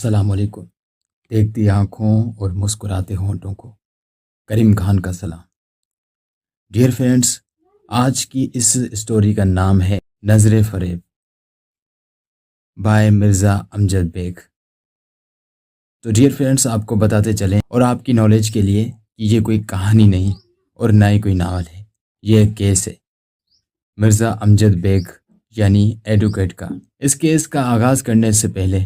السلام علیکم۔ دیکھتی آنکھوں اور مسکراتے ہونٹوں کو کریم خان کا سلام۔ ڈیئر فرینڈس، آج کی اس اسٹوری کا نام ہے نظر فریب بائے مرزا امجد بیگ۔ تو ڈیئر فرینڈس، آپ کو بتاتے چلیں اور آپ کی نالج کے لیے کہ یہ کوئی کہانی نہیں اور نہ ہی کوئی ناول ہے، یہ ایک کیس ہے مرزا امجد بیگ یعنی ایڈوکیٹ کا۔ اس کیس کا آغاز کرنے سے پہلے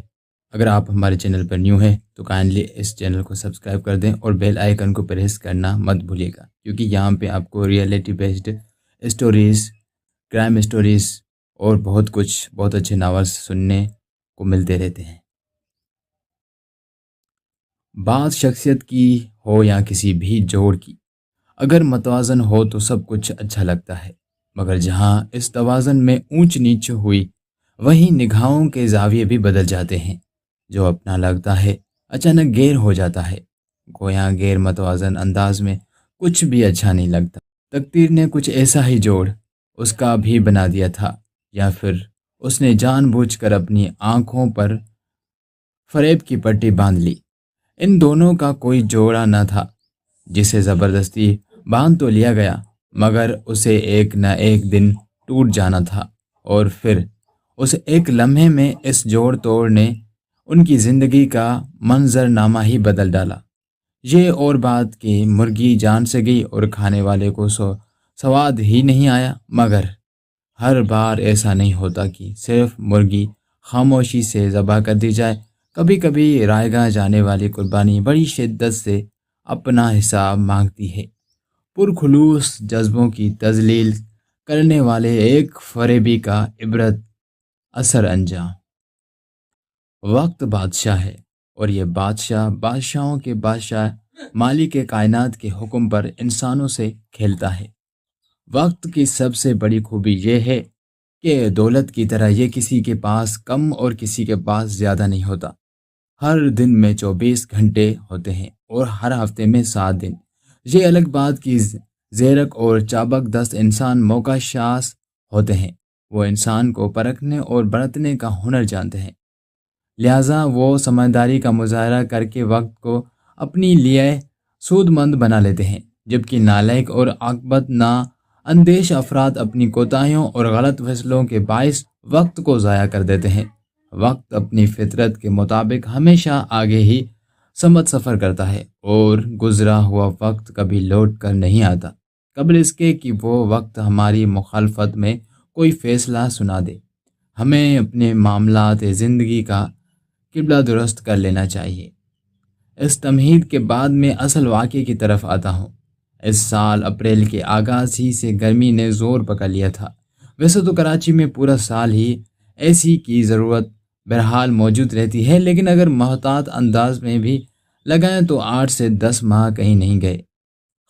اگر آپ ہمارے چینل پر نیو ہیں تو کائنڈلی اس چینل کو سبسکرائب کر دیں اور بیل آئیکن کو پریس کرنا مت بھولیے گا، کیونکہ یہاں پہ آپ کو reality based stories, crime stories اور بہت اچھے ناولس سننے کو ملتے رہتے ہیں۔ بات شخصیت کی ہو یا کسی بھی جوڑ کی، اگر متوازن ہو تو سب کچھ اچھا لگتا ہے، مگر جہاں اس توازن میں اونچ نیچ ہوئی وہیں نگاہوں کے زاویے بھی بدل جاتے ہیں۔ جو اپنا لگتا ہے اچانک غیر ہو جاتا ہے، گویا غیر متوازن انداز میں کچھ بھی اچھا نہیں لگتا۔ تقدیر نے کچھ ایسا ہی جوڑ اس کا بھی بنا دیا تھا، یا پھر اس نے جان بوجھ کر اپنی آنکھوں پر فریب کی پٹی باندھ لی۔ ان دونوں کا کوئی جوڑا نہ تھا جسے زبردستی باندھ تو لیا گیا، مگر اسے ایک نہ ایک دن ٹوٹ جانا تھا، اور پھر اس ایک لمحے میں اس جوڑ توڑ نے ان کی زندگی کا منظرنامہ ہی بدل ڈالا۔ یہ اور بات کہ مرغی جان سے گئی اور کھانے والے کو سواد ہی نہیں آیا، مگر ہر بار ایسا نہیں ہوتا کہ صرف مرغی خاموشی سے ذبح کر دی جائے۔ کبھی کبھی رائے گاہ جانے والی قربانی بڑی شدت سے اپنا حساب مانگتی ہے۔ پرخلوص جذبوں کی تذلیل کرنے والے ایک فریبی کا عبرت اثر انجام۔ وقت بادشاہ ہے، اور یہ بادشاہ بادشاہوں کے بادشاہ مالک کائنات کے حکم پر انسانوں سے کھیلتا ہے۔ وقت کی سب سے بڑی خوبی یہ ہے کہ دولت کی طرح یہ کسی کے پاس کم اور کسی کے پاس زیادہ نہیں ہوتا۔ ہر دن میں 24 گھنٹے ہوتے ہیں اور ہر ہفتے میں 7 دن۔ یہ الگ بات کی زیرک اور چابک دست انسان موقع شاس ہوتے ہیں، وہ انسان کو پرکھنے اور برتنے کا ہنر جانتے ہیں، لہٰذا وہ سمجھداری کا مظاہرہ کر کے وقت کو اپنی لیے سود مند بنا لیتے ہیں، جبکہ نالائق اور عاقبت نا اندیش افراد اپنی کوتاہیوں اور غلط فیصلوں کے باعث وقت کو ضائع کر دیتے ہیں۔ وقت اپنی فطرت کے مطابق ہمیشہ آگے ہی سمت سفر کرتا ہے، اور گزرا ہوا وقت کبھی لوٹ کر نہیں آتا قبل اس کے کہ وہ وقت ہماری مخالفت میں کوئی فیصلہ سنا دے۔ ہمیں اپنے معاملات زندگی کا قبلہ درست کر لینا چاہیے۔ اس تمہید کے بعد میں اصل واقعے کی طرف آتا ہوں۔ اس سال اپریل کے آغاز ہی سے گرمی نے زور پکڑ لیا تھا۔ ویسے تو کراچی میں پورا سال ہی اے سی کی ضرورت بہرحال موجود رہتی ہے، لیکن اگر محتاط انداز میں بھی لگائیں تو 8 سے 10 ماہ کہیں نہیں گئے۔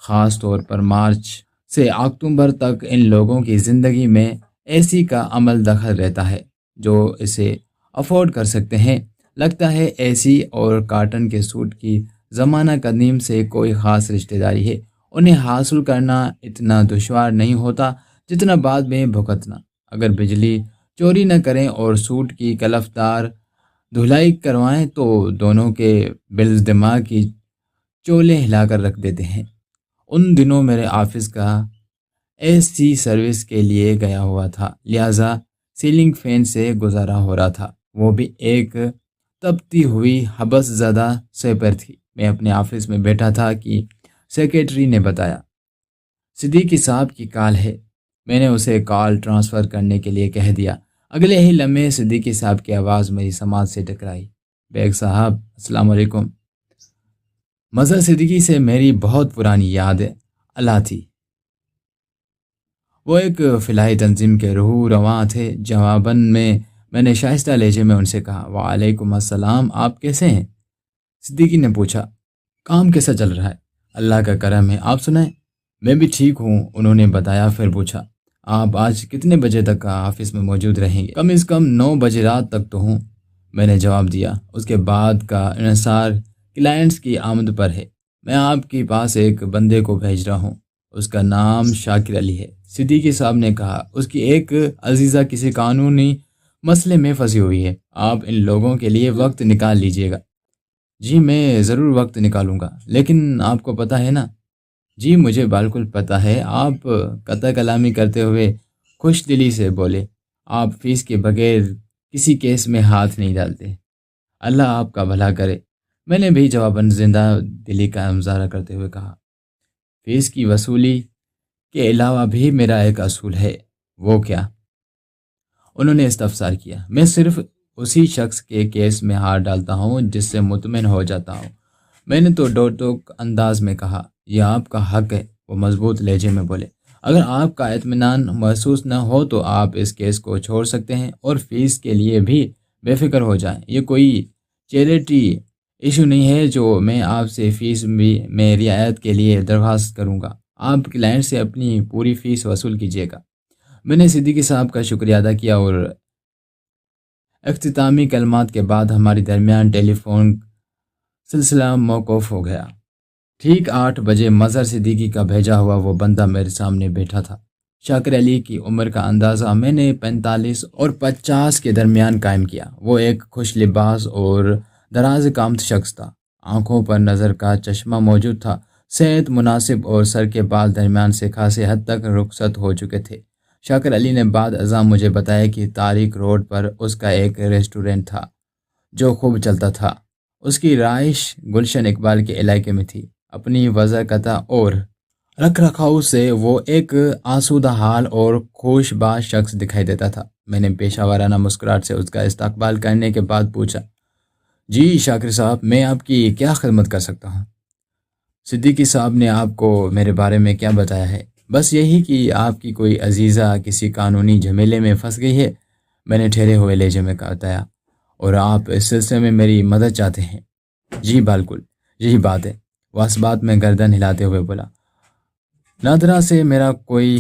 خاص طور پر مارچ سے اکتوبر تک ان لوگوں کی زندگی میں اے سی کا عمل دخل رہتا ہے جو اسے افورڈ کر سکتے ہیں۔ لگتا ہے اے سی اور کاٹن کے سوٹ کی زمانہ قدیم سے کوئی خاص رشتہ داری ہے۔ انہیں حاصل کرنا اتنا دشوار نہیں ہوتا جتنا بعد میں بھگتنا۔ اگر بجلی چوری نہ کریں اور سوٹ کی کلفدار دھلائی کروائیں تو دونوں کے بلز دماغ کی چولے ہلا کر رکھ دیتے ہیں۔ ان دنوں میرے آفس کا اے سی سروس کے لیے گیا ہوا تھا، لہٰذا سیلنگ فین سے گزارا ہو رہا تھا، وہ بھی ایک تپتی ہوئی حبس زدہ سے پر تھی۔ میں اپنے آفس میں بیٹھا تھا کہ سیکریٹری نے بتایا صدیقی صاحب کی کال ہے۔ میں نے اسے کال ٹرانسفر کرنے کے لیے کہہ دیا۔ اگلے ہی لمحے صدیقی صاحب کی آواز میری سماعت سے ٹکرائی۔ بیگ صاحب السلام علیکم۔ مظہر صدیقی سے میری بہت پرانی یاد اللہ تھی۔ وہ ایک فلاحی تنظیم کے روح رواں تھے۔ جواباً میں نے شائستہ لہجے میں ان سے کہا وعلیکم السلام، آپ کیسے ہیں؟ صدیقی نے پوچھا کام کیسا چل رہا ہے؟ اللہ کا کرم ہے، آپ سنائیں؟ میں بھی ٹھیک ہوں، انہوں نے بتایا۔ پھر پوچھا آپ آج کتنے بجے تک آفس میں موجود رہیں گے؟ کم از کم 9 بجے رات تک تو ہوں، میں نے جواب دیا۔ اس کے بعد کا انحصار کلائنٹس کی آمد پر ہے۔ میں آپ کے پاس ایک بندے کو بھیج رہا ہوں، اس کا نام شاکر علی ہے۔ صدیقی صاحب نے کہا اس کی ایک عزیزہ کسی قانونی مسئلے میں پھنسی ہوئی ہے۔ آپ ان لوگوں کے لیے وقت نکال لیجئے گا۔ جی میں ضرور وقت نکالوں گا، لیکن آپ کو پتہ ہے نا۔ جی مجھے بالکل پتہ ہے۔ آپ قطع کلامی کرتے ہوئے خوش دلی سے بولے، آپ فیس کے بغیر کسی کیس میں ہاتھ نہیں ڈالتے۔ اللہ آپ کا بھلا کرے۔ میں نے بھی جواباً زندہ دلی کا مظاہرہ کرتے ہوئے کہا، فیس کی وصولی کے علاوہ بھی میرا ایک اصول ہے۔ وہ کیا؟ انہوں نے استفسار کیا۔ میں صرف اسی شخص کے کیس میں ہاتھ ڈالتا ہوں جس سے مطمئن ہو جاتا ہوں۔ میں نے تو ٹوک انداز میں کہا، یہ آپ کا حق ہے۔ وہ مضبوط لہجے میں بولے، اگر آپ کا اطمینان محسوس نہ ہو تو آپ اس کیس کو چھوڑ سکتے ہیں اور فیس کے لیے بھی بے فکر ہو جائیں۔ یہ کوئی چیریٹی ایشو نہیں ہے جو میں آپ سے فیس میں رعایت کے لیے درخواست کروں گا۔ آپ کلائنٹ سے اپنی پوری فیس وصول کیجیے گا۔ میں نے صدیقی صاحب کا شکریہ ادا کیا اور اختتامی کلمات کے بعد ہمارے درمیان ٹیلی فون سلسلہ موقوف ہو گیا۔ ٹھیک 8 بجے مظہر صدیقی کا بھیجا ہوا وہ بندہ میرے سامنے بیٹھا تھا۔ شاکر علی کی عمر کا اندازہ میں نے 45 اور 50 کے درمیان قائم کیا۔ وہ ایک خوش لباس اور دراز قامت شخص تھا۔ آنکھوں پر نظر کا چشمہ موجود تھا، صحت مناسب اور سر کے بال درمیان سے خاصی حد تک رخصت ہو چکے تھے۔ شاکر علی نے بعد ازاں مجھے بتایا کہ تاریخ روڈ پر اس کا ایک ریسٹورنٹ تھا جو خوب چلتا تھا۔ اس کی رہائش گلشن اقبال کے علاقے میں تھی۔ اپنی وضاقتہ اور رکھ رکھاؤ سے وہ ایک آسودہ حال اور خوش باش شخص دکھائی دیتا تھا۔ میں نے پیشہ ورانہ مسکراہٹ سے اس کا استقبال کرنے کے بعد پوچھا، جی شاکر صاحب، میں آپ کی کیا خدمت کر سکتا ہوں؟ صدیقی صاحب نے آپ کو میرے بارے میں کیا بتایا ہے؟ بس یہی کہ آپ کی کوئی عزیزہ کسی قانونی جھمیلے میں پھنس گئی ہے۔ میں نے ٹھہرے ہوئے لہجے میں بتایا، اور آپ اس سلسلے میں میری مدد چاہتے ہیں؟ جی بالکل، یہی بات ہے۔ وہ اس بات میں گردن ہلاتے ہوئے بولا، نادرہ سے میرا کوئی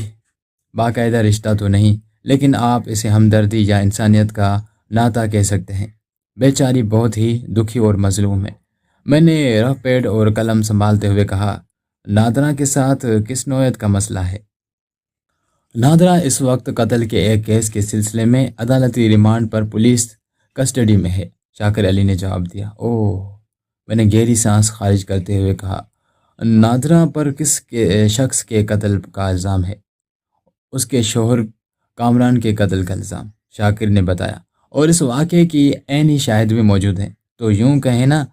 باقاعدہ رشتہ تو نہیں، لیکن آپ اسے ہمدردی یا انسانیت کا ناطہ کہہ سکتے ہیں۔ بیچاری بہت ہی دکھی اور مظلوم ہے۔ میں نے رف پیڈ اور قلم سنبھالتے ہوئے کہا، نادرہ کے ساتھ کس نوعیت کا مسئلہ ہے؟ نادرہ اس وقت قتل کے ایک کیس کے سلسلے میں عدالتی ریمانڈ پر پولیس کسٹڈی میں ہے، شاکر علی نے جواب دیا۔ اوہ، میں نے گہری سانس خارج کرتے ہوئے کہا، نادرہ پر کس شخص کے قتل کا الزام ہے؟ اس کے شوہر کامران کے قتل کا الزام، شاکر نے بتایا، اور اس واقعے کی عینی شاہد بھی موجود ہیں۔ تو یوں کہیں نا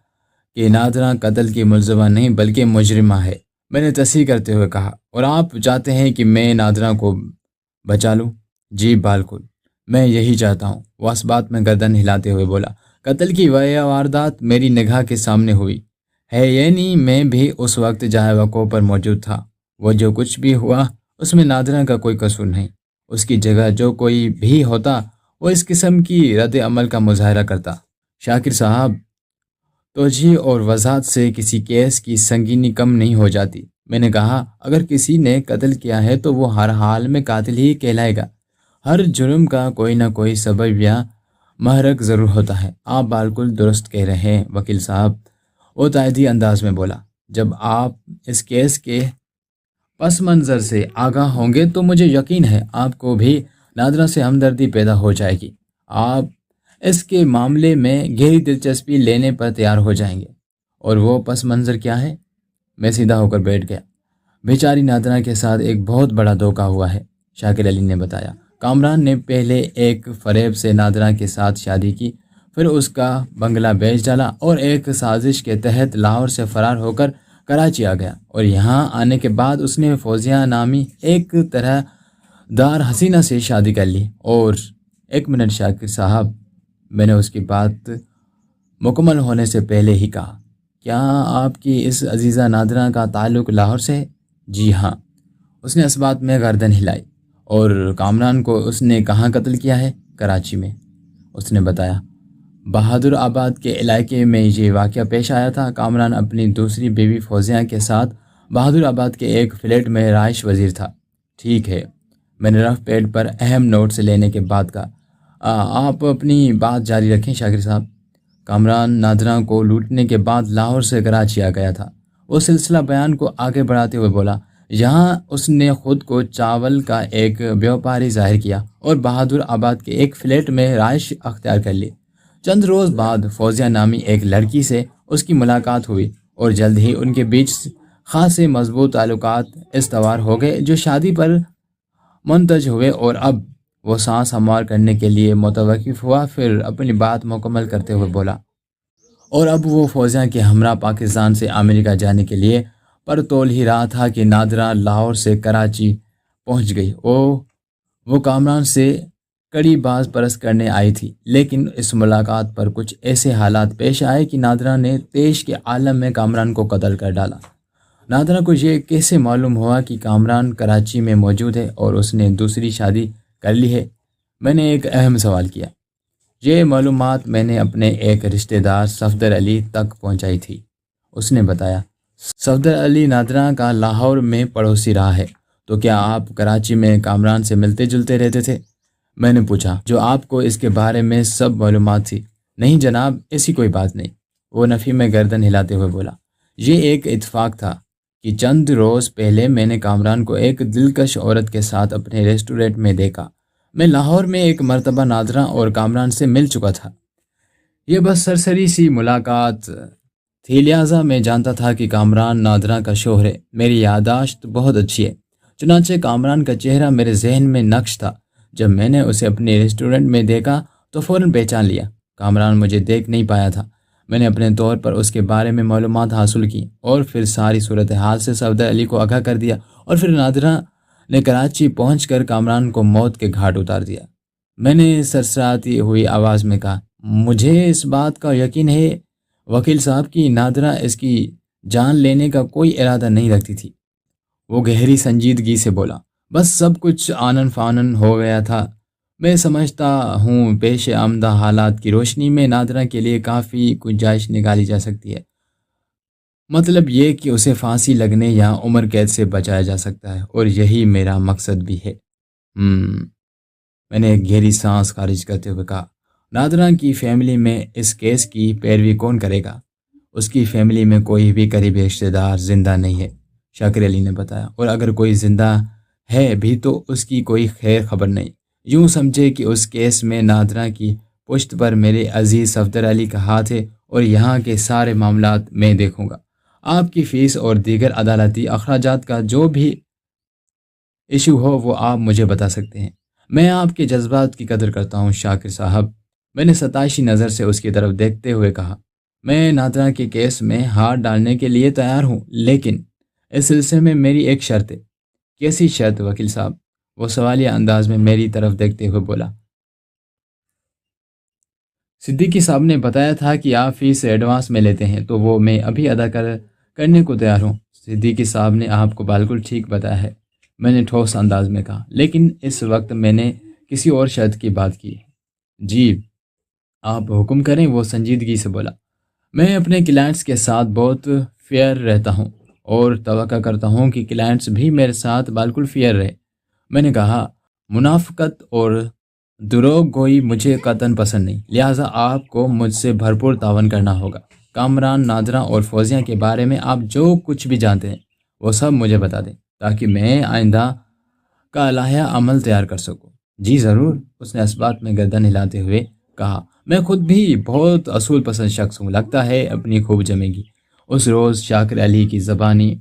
کہ نادرہ قتل کی ملزمہ نہیں بلکہ مجرمہ ہے، میں نے تصحیح کرتے ہوئے کہا۔ اور آپ چاہتے ہیں کہ میں نادرہ کو بچا لوں؟ جی بالکل، میں یہی چاہتا ہوں۔ وہ اس بات میں گردن ہلاتے ہوئے بولا، قتل کی واردات میری نگاہ کے سامنے ہوئی ہے، یعنی میں بھی اس وقت جائے وقوع پر موجود تھا۔ وہ جو کچھ بھی ہوا اس میں نادرہ کا کوئی قصور نہیں۔ اس کی جگہ جو کوئی بھی ہوتا وہ اس قسم کی رد عمل کا مظاہرہ کرتا۔ شاکر صاحب، توجیہ اور وضاحت سے کسی کیس کی سنگینی کم نہیں ہو جاتی۔ میں نے کہا، اگر کسی نے قتل کیا ہے تو وہ ہر حال میں قاتل ہی کہلائے گا۔ ہر جرم کا کوئی نہ کوئی سبب یا محرک ضرور ہوتا ہے۔ آپ بالکل درست کہہ رہے ہیں وکیل صاحب، وہ تائیدی انداز میں بولا۔ جب آپ اس کیس کے پس منظر سے آگاہ ہوں گے تو مجھے یقین ہے آپ کو بھی نادرہ سے ہمدردی پیدا ہو جائے گی۔ آپ اس کے معاملے میں گہری دلچسپی لینے پر تیار ہو جائیں گے۔ اور وہ پس منظر کیا ہے؟ میں سیدھا ہو کر بیٹھ گیا۔ بیچاری نادرہ کے ساتھ ایک بہت بڑا دھوکہ ہوا ہے، شاکر علی نے بتایا۔ کامران نے پہلے ایک فریب سے نادرہ کے ساتھ شادی کی، پھر اس کا بنگلہ بیچ ڈالا اور ایک سازش کے تحت لاہور سے فرار ہو کر کراچی آ گیا، اور یہاں آنے کے بعد اس نے فوزیہ نامی ایک طرح دار حسینہ سے شادی کر لی۔ اور ایک منٹ شاکر صاحب، میں نے اس کی بات مکمل ہونے سے پہلے ہی کہا، کیا آپ کی اس عزیزہ نادرہ کا تعلق لاہور سے ہے؟ جی ہاں۔ اس نے اس بات میں گردن ہلائی۔ اور کامران کو اس نے کہاں قتل کیا ہے؟ کراچی میں، اس نے بتایا۔ بہادر آباد کے علاقے میں یہ واقعہ پیش آیا تھا۔ کامران اپنی دوسری بیوی فوزیہ کے ساتھ بہادر آباد کے ایک فلیٹ میں رہائش پذیر تھا۔ ٹھیک ہے، میں نے رف پیڈ پر اہم نوٹس لینے کے بعد کہا۔ آپ اپنی بات جاری رکھیں شاکر صاحب۔ کامران نادرہ کو لوٹنے کے بعد لاہور سے کراچی آ گیا تھا۔ وہ سلسلہ بیان کو آگے بڑھاتے ہوئے بولا، یہاں اس نے خود کو چاول کا ایک بیوپاری ظاہر کیا اور بہادر آباد کے ایک فلیٹ میں رہائش اختیار کر لی۔ چند روز بعد فوزیہ نامی ایک لڑکی سے اس کی ملاقات ہوئی اور جلد ہی ان کے بیچ خاصے مضبوط تعلقات استوار ہو گئے، جو شادی پر منتج ہوئے، اور اب وہ سانس ہموار کرنے کے لیے متوقف ہوا، پھر اپنی بات مکمل کرتے ہوئے بولا، اور اب وہ فوزیہ کے ہمراہ پاکستان سے امریکہ جانے کے لیے پر تول ہی رہا تھا کہ نادرہ لاہور سے کراچی پہنچ گئی۔ وہ کامران سے کڑی باز پرست کرنے آئی تھی، لیکن اس ملاقات پر کچھ ایسے حالات پیش آئے کہ نادرہ نے تیش کے عالم میں کامران کو قتل کر ڈالا۔ نادرہ کو یہ کیسے معلوم ہوا کہ کامران کراچی میں موجود ہے اور اس نے دوسری شادی کر لی ہے؟ میں نے ایک اہم سوال کیا۔ یہ معلومات میں نے اپنے ایک رشتہ دار صفدر علی تک پہنچائی تھی۔ اس نے بتایا، صفدر علی نادرہ کا لاہور میں پڑوسی رہا ہے، تو کیا آپ کراچی میں کامران سے ملتے جلتے رہتے تھے؟ میں نے پوچھا، جو آپ کو اس کے بارے میں سب معلومات تھی؟ نہیں جناب، ایسی کوئی بات نہیں، وہ نفی میں گردن ہلاتے ہوئے بولا۔ یہ ایک اتفاق تھا کہ چند روز پہلے میں نے کامران کو ایک دلکش عورت کے ساتھ اپنے ریسٹورنٹ میں دیکھا۔ میں لاہور میں ایک مرتبہ نادرہ اور کامران سے مل چکا تھا۔ یہ بس سرسری سی ملاقات تھی، لہٰذا میں جانتا تھا کہ کامران نادرہ کا شوہر ہے۔ میری یادداشت بہت اچھی ہے، چنانچہ کامران کا چہرہ میرے ذہن میں نقش تھا۔ جب میں نے اسے اپنے ریسٹورنٹ میں دیکھا تو فوراً پہچان لیا۔ کامران مجھے دیکھ نہیں پایا تھا۔ میں نے اپنے طور پر اس کے بارے میں معلومات حاصل کی اور پھر ساری صورتحال سے صفدر علی کو آگاہ کر دیا، اور پھر نادرہ نے کراچی پہنچ کر کامران کو موت کے گھاٹ اتار دیا۔ میں نے سرسراتی ہوئی آواز میں کہا، مجھے اس بات کا یقین ہے وکیل صاحب کہ نادرہ اس کی جان لینے کا کوئی ارادہ نہیں رکھتی تھی۔ وہ گہری سنجیدگی سے بولا، بس سب کچھ آنن فانن ہو گیا تھا۔ میں سمجھتا ہوں پیش آمدہ حالات کی روشنی میں نادرہ کے لیے کافی گنجائش نکالی جا سکتی ہے۔ مطلب یہ کہ اسے پھانسی لگنے یا عمر قید سے بچایا جا سکتا ہے، اور یہی میرا مقصد بھی ہے۔ میں نے ایک گہری سانس خارج کرتے ہوئے کہا، نادرہ کی فیملی میں اس کیس کی پیروی کون کرے گا؟ اس کی فیملی میں کوئی بھی قریبی رشتہ دار زندہ نہیں ہے، شاکر علی نے بتایا، اور اگر کوئی زندہ ہے بھی تو اس کی کوئی خیر خبر نہیں۔ یوں سمجھے کہ اس کیس میں نادرہ کی پشت پر میرے عزیز صفدر علی کا ہاتھ ہے، اور یہاں کے سارے معاملات میں دیکھوں گا۔ آپ کی فیس اور دیگر عدالتی اخراجات کا جو بھی ایشو ہو وہ آپ مجھے بتا سکتے ہیں۔ میں آپ کے جذبات کی قدر کرتا ہوں شاکر صاحب، میں نے ستائشی نظر سے اس کی طرف دیکھتے ہوئے کہا۔ میں نادرہ کے کیس میں ہاتھ ڈالنے کے لیے تیار ہوں، لیکن اس سلسلے میں میری ایک شرط ہے۔ کیسی شرط وکیل صاحب؟ وہ سوالیہ انداز میں میری طرف دیکھتے ہوئے بولا۔ صدیقی صاحب نے بتایا تھا کہ آپ فیس ایڈوانس میں لیتے ہیں، تو وہ میں ابھی ادا کرنے کو تیار ہوں۔ صدیقی صاحب نے آپ کو بالکل ٹھیک بتایا ہے، میں نے ٹھوس انداز میں کہا، لیکن اس وقت میں نے کسی اور شرط کی بات کی ہے۔ جی آپ حکم کریں، وہ سنجیدگی سے بولا۔ میں اپنے کلائنٹس کے ساتھ بہت فیئر رہتا ہوں اور توقع کرتا ہوں کہ کلائنٹس بھی میرے ساتھ بالکل فیئر رہے۔ میں نے کہا، منافقت اور دروغ گوئی مجھے قطعاً پسند نہیں، لہٰذا آپ کو مجھ سے بھرپور تعاون کرنا ہوگا۔ کامران، نادرہ اور فوزیہ کے بارے میں آپ جو کچھ بھی جانتے ہیں وہ سب مجھے بتا دیں، تاکہ میں آئندہ کا لائحہ عمل تیار کر سکوں۔ جی ضرور، اس نے اس بات میں گردن ہلاتے ہوئے کہا۔ میں خود بھی بہت اصول پسند شخص ہوں، لگتا ہے اپنی خوب جمے گی۔ اس روز شاکر علی کی زبانی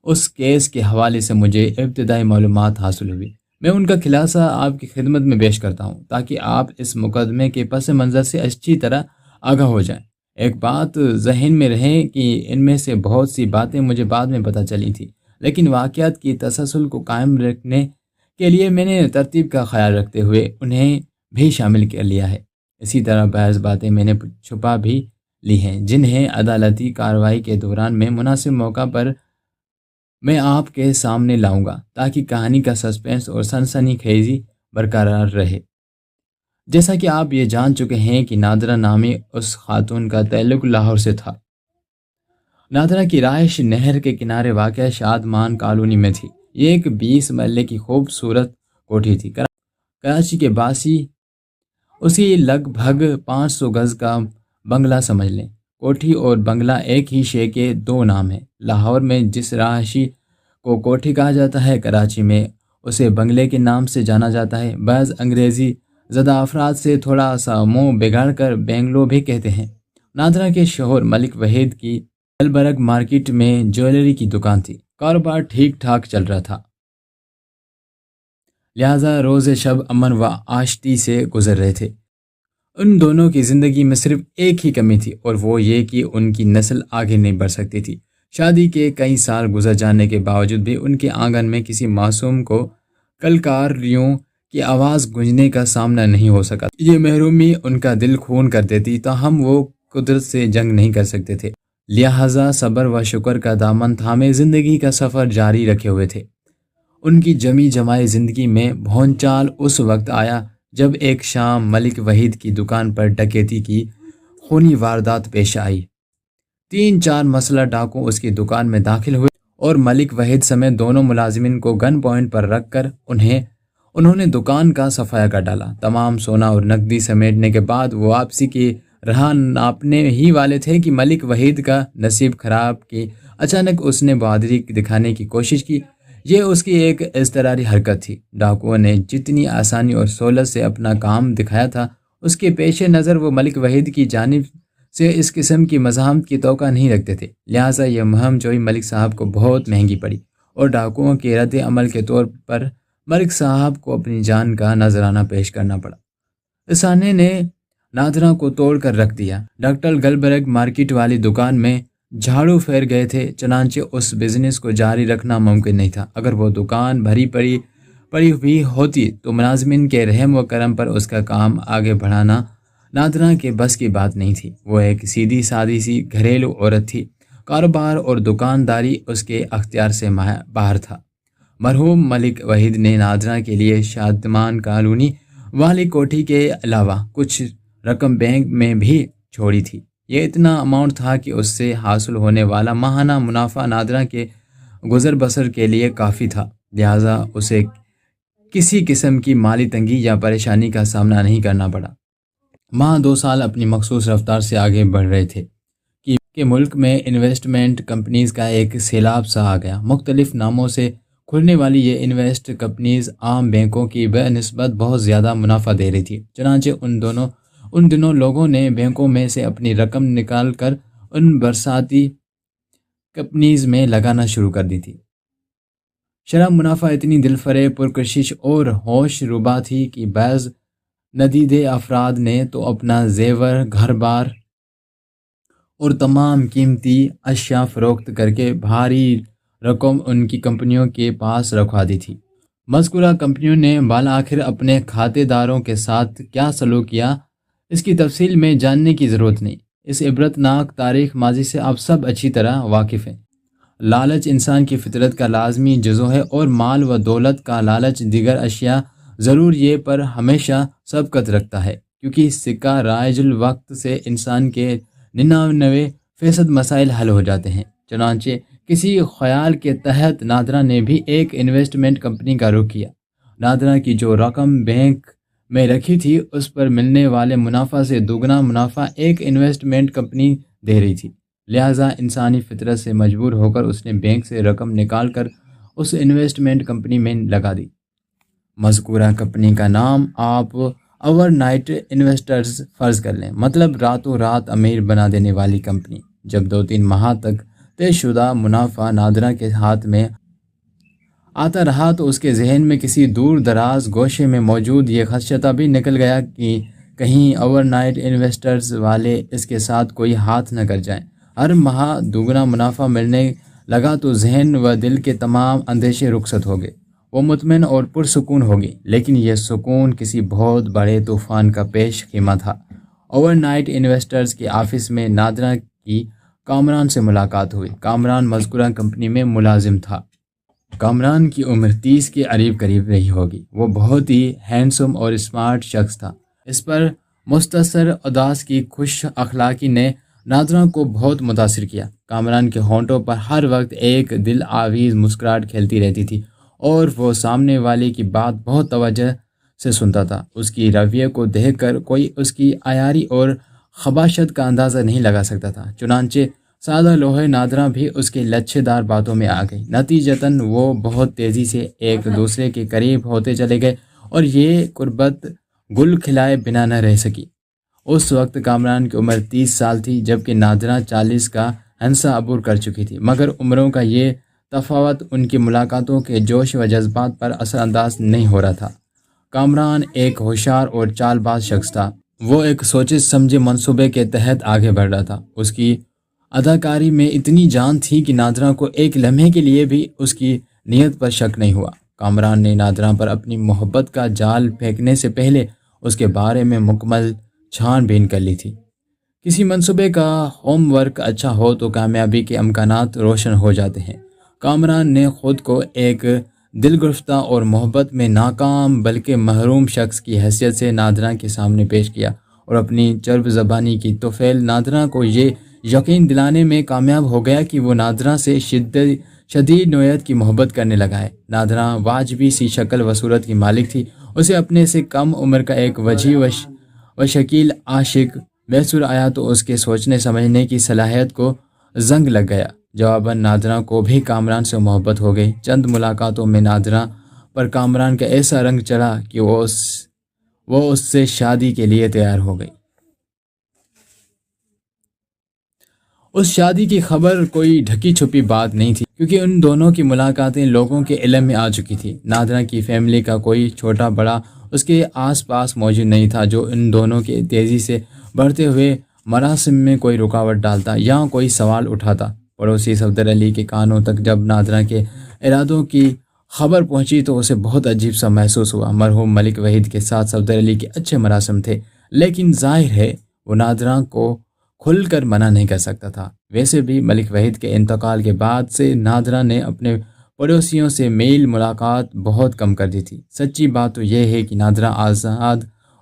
اس کیس کے حوالے سے مجھے ابتدائی معلومات حاصل ہوئی۔ میں ان کا خلاصہ آپ کی خدمت میں پیش کرتا ہوں، تاکہ آپ اس مقدمے کے پس منظر سے اچھی طرح آگاہ ہو جائیں۔ ایک بات ذہن میں رہے کہ ان میں سے بہت سی باتیں مجھے بعد میں پتہ چلی تھیں، لیکن واقعات کی تسلسل کو قائم رکھنے کے لیے میں نے ترتیب کا خیال رکھتے ہوئے انہیں بھی شامل کر لیا ہے۔ اسی طرح بعض باتیں میں نے چھپا بھی لی ہیں، جنہیں عدالتی کارروائی کے دوران میں مناسب موقع پر میں آپ کے سامنے لاؤں گا، تاکہ کہانی کا سسپینس اور سنسنی خیزی برقرار رہے۔ جیسا کہ آپ یہ جان چکے ہیں کہ نادرہ نامی اس خاتون کا تعلق لاہور سے تھا۔ نادرہ کی رہائش نہر کے کنارے واقع شادمان کالونی میں تھی۔ یہ ایک 20 مرلے کی خوبصورت کوٹھی تھی، کراچی کے باسی اسی لگ بھگ 500 گز کا بنگلہ سمجھ لیں۔ کوٹھی اور بنگلہ ایک ہی شے کے دو نام ہیں۔ لاہور میں جس رہائشی کو کوٹھی کہا جاتا ہے۔ کراچی میں اسے بنگلے کے نام سے جانا جاتا ہے۔ بعض انگریزی زدہ افراد سے تھوڑا سا منہ بگاڑ کر بینگلو بھی کہتے ہیں۔ نادرہ کے شوہر ملک وحید کی گلبرگ مارکیٹ میں جویلری کی دکان تھی۔ کاروبار ٹھیک ٹھاک چل رہا تھا، لہٰذا روز شب امن و آشتی سے گزر رہے تھے۔ ان دونوں کی زندگی میں صرف ایک ہی کمی تھی، اور وہ یہ کہ ان کی نسل آگے نہیں بڑھ سکتی تھی۔ شادی کے کئی سال گزر جانے کے باوجود بھی ان کے آنگن میں کسی معصوم کو کلکاریوں کی آواز گونجنے کا سامنا نہیں ہو سکا۔ یہ محرومی ان کا دل خون کر دیتی، تاہم وہ قدرت سے جنگ نہیں کر سکتے تھے، لہٰذا صبر و شکر کا دامن تھامے زندگی کا سفر جاری رکھے ہوئے تھے۔ ان کی جمی جمائی زندگی میں بھونچال اس وقت آیا جب ایک شام ملک وحید کی دکان پر ڈکیتی کی خونی واردات پیش آئی۔ 3-4 مسلح ڈاکو اس کی دکان میں داخل ہوئے اور ملک وحید سمیت دونوں ملازمین کو گن پوائنٹ پر رکھ کر انہوں نے دکان کا صفایا کر ڈالا۔ تمام سونا اور نقدی سمیٹنے کے بعد وہ واپسی کی راہ ناپنے ہی والے تھے کہ ملک وحید کا نصیب خراب کہ اچانک اس نے بہادری دکھانے کی کوشش کی۔ یہ اس کی ایک اضطراری حرکت تھی۔ ڈاکوؤں نے جتنی آسانی اور سہولت سے اپنا کام دکھایا تھا، اس کے پیش نظر وہ ملک وحید کی جانب سے اس قسم کی مزاحمت کی توقع نہیں رکھتے تھے، لہٰذا یہ مہم جوئی ملک صاحب کو بہت مہنگی پڑی، اور ڈاکوؤں کے رد عمل کے طور پر ملک صاحب کو اپنی جان کا نذرانہ پیش کرنا پڑا۔ اس آنے نے نادرہ کو توڑ کر رکھ دیا۔ ڈاکٹر گلبرگ مارکیٹ والی دکان میں جھاڑو پھیر گئے تھے، چنانچہ اس بزنس کو جاری رکھنا ممکن نہیں تھا۔ اگر وہ دکان بھری پڑی ہوئی ہوتی تو ملازمین کے رحم و کرم پر اس کا کام آگے بڑھانا نادرہ کے بس کی بات نہیں تھی۔ وہ ایک سیدھی سادی سی گھریلو عورت تھی، کاروبار اور دکانداری اس کے اختیار سے باہر تھا۔ مرحوم ملک وحید نے نادرہ کے لیے شادمان کالونی والی کوٹھی کے علاوہ کچھ رقم بینک میں بھی چھوڑی تھی۔ یہ اتنا اماؤنٹ تھا کہ اس سے حاصل ہونے والا ماہانہ منافع نادرہ کے گزر بسر کے لیے کافی تھا، لہٰذا اسے کسی قسم کی مالی تنگی یا پریشانی کا سامنا نہیں کرنا پڑا۔ ماہ 2 سال اپنی مخصوص رفتار سے آگے بڑھ رہے تھے کہ ملک میں انویسٹمنٹ کمپنیز کا ایک سیلاب سا آ گیا۔ مختلف ناموں سے کھلنے والی یہ انویسٹ کمپنیز عام بینکوں کی بہ نسبت بہت زیادہ منافع دے رہی تھی، چنانچہ ان دنوں لوگوں نے بینکوں میں سے اپنی رقم نکال کر ان برساتی کمپنیز میں لگانا شروع کر دی تھی۔ شرح منافع اتنی دل فریب، پرکشش اور ہوش ربا تھی کہ بعض ندیدے افراد نے تو اپنا زیور، گھر بار اور تمام قیمتی اشیاء فروخت کر کے بھاری رقم ان کی کمپنیوں کے پاس رکھوا دی تھی۔ مذکورہ کمپنیوں نے بالآخر اپنے کھاتے داروں کے ساتھ کیا سلوک کیا، اس کی تفصیل میں جاننے کی ضرورت نہیں۔ اس عبرتناک تاریخ ماضی سے آپ سب اچھی طرح واقف ہیں۔ لالچ انسان کی فطرت کا لازمی جزو ہے، اور مال و دولت کا لالچ دیگر اشیاء ضرور یہ پر ہمیشہ سبقت رکھتا ہے، کیونکہ سکہ رائج الوقت سے انسان کے 99% مسائل حل ہو جاتے ہیں۔ چنانچہ کسی خیال کے تحت نادرہ نے بھی ایک انویسٹمنٹ کمپنی کا رخ کیا۔ نادرہ کی جو رقم بینک میں رکھی تھی، اس پر ملنے والے منافع سے دوگنا منافع ایک انویسٹمنٹ کمپنی دے رہی تھی، لہٰذا انسانی فطرت سے مجبور ہو کر اس نے بینک سے رقم نکال کر اس انویسٹمنٹ کمپنی میں لگا دی۔ مذکورہ کمپنی کا نام آپ اوور نائٹ انویسٹرز فرض کر لیں، مطلب راتوں رات امیر بنا دینے والی کمپنی۔ جب 2-3 ماہ تک طے شدہ منافع نادرہ کے ہاتھ میں آتا رہا تو اس کے ذہن میں کسی دور دراز گوشے میں موجود یہ خدشہ بھی نکل گیا کہ کہیں اوور نائٹ انویسٹرز والے اس کے ساتھ کوئی ہاتھ نہ کر جائیں۔ ہر ماہ دوگنا منافع ملنے لگا تو ذہن و دل کے تمام اندیشے رخصت ہو گئے، وہ مطمئن اور پرسکون ہوگی۔ لیکن یہ سکون کسی بہت بڑے طوفان کا پیش خیمہ تھا۔ اوور نائٹ انویسٹرز کے آفس میں نادرہ کی کامران سے ملاقات ہوئی۔ کامران مذکورہ کمپنی میں ملازم تھا۔ کامران کی عمر 30 کے قریب رہی ہوگی۔ وہ بہت ہی ہینڈسم اور اسمارٹ شخص تھا۔ اس پر مستثر اداس کی خوش اخلاقی نے نادرہ کو بہت متاثر کیا۔ کامران کے ہونٹوں پر ہر وقت ایک دل آویز مسکراہٹ کھیلتی رہتی تھی، اور وہ سامنے والے کی بات بہت توجہ سے سنتا تھا۔ اس کی رویے کو دیکھ کر کوئی اس کی عیاری اور خباثت کا اندازہ نہیں لگا سکتا تھا، چنانچہ سادہ لوہے نادرہ بھی اس کے لچھے دار باتوں میں آ گئی۔ نتیجتاً وہ بہت تیزی سے ایک دوسرے کے قریب ہوتے چلے گئے اور یہ قربت گل کھلائے بنا نہ رہ سکی۔ اس وقت کامران کی عمر 30 سال تھی، جبکہ نادرہ 40 کا ہنسا عبور کر چکی تھی، مگر عمروں کا یہ تفاوت ان کی ملاقاتوں کے جوش و جذبات پر اثر انداز نہیں ہو رہا تھا۔ کامران ایک ہوشیار اور چال باز شخص تھا۔ وہ ایک سوچے سمجھے منصوبے کے تحت آگے بڑھ رہا تھا۔ اس کی اداکاری میں اتنی جان تھی کہ نادرہ کو ایک لمحے کے لیے بھی اس کی نیت پر شک نہیں ہوا۔ کامران نے نادرہ پر اپنی محبت کا جال پھینکنے سے پہلے اس کے بارے میں مکمل چھان بین کر لی تھی۔ کسی منصوبے کا ہوم ورک اچھا ہو تو کامیابی کے امکانات روشن ہو جاتے ہیں۔ کامران نے خود کو ایک دل گرفتہ اور محبت میں ناکام بلکہ محروم شخص کی حیثیت سے نادرہ کے سامنے پیش کیا اور اپنی چرب زبانی کی طفیل نادرہ کو یہ یقین دلانے میں کامیاب ہو گیا کہ وہ نادرہ سے شدید نوعیت کی محبت کرنے لگا ہے۔ نادرہ واجبی سی شکل و صورت کی مالک تھی۔ اسے اپنے سے کم عمر کا ایک وجیح و شکیل عاشق میسر آیا تو اس کے سوچنے سمجھنے کی صلاحیت کو زنگ لگ گیا۔ جواباً نادرہ کو بھی کامران سے محبت ہو گئی۔ چند ملاقاتوں میں نادرہ پر کامران کا ایسا رنگ چڑھا کہ وہ اس سے شادی کے لیے تیار ہو گئی۔ اس شادی کی خبر کوئی ڈھکی چھپی بات نہیں تھی، کیونکہ ان دونوں کی ملاقاتیں لوگوں کے علم میں آ چکی تھی۔ نادرہ کی فیملی کا کوئی چھوٹا بڑا اس کے آس پاس موجود نہیں تھا جو ان دونوں کے تیزی سے بڑھتے ہوئے مراسم میں کوئی رکاوٹ ڈالتا یا کوئی سوال اٹھاتا۔ پڑوسی صفدر علی کے کانوں تک جب نادرہ کے ارادوں کی خبر پہنچی تو اسے بہت عجیب سا محسوس ہوا۔ مرحوم ملک وحید کے ساتھ صفدر علی کے اچھے مراسم تھے، لیکن ظاہر ہے وہ نادرہ کو کھل کر منع نہیں کر سکتا تھا۔ ویسے بھی ملک وحید کے انتقال کے بعد سے نادرہ نے اپنے پڑوسیوں سے میل ملاقات بہت کم کر دی تھی۔ سچی بات تو یہ ہے کہ نادرہ آزاد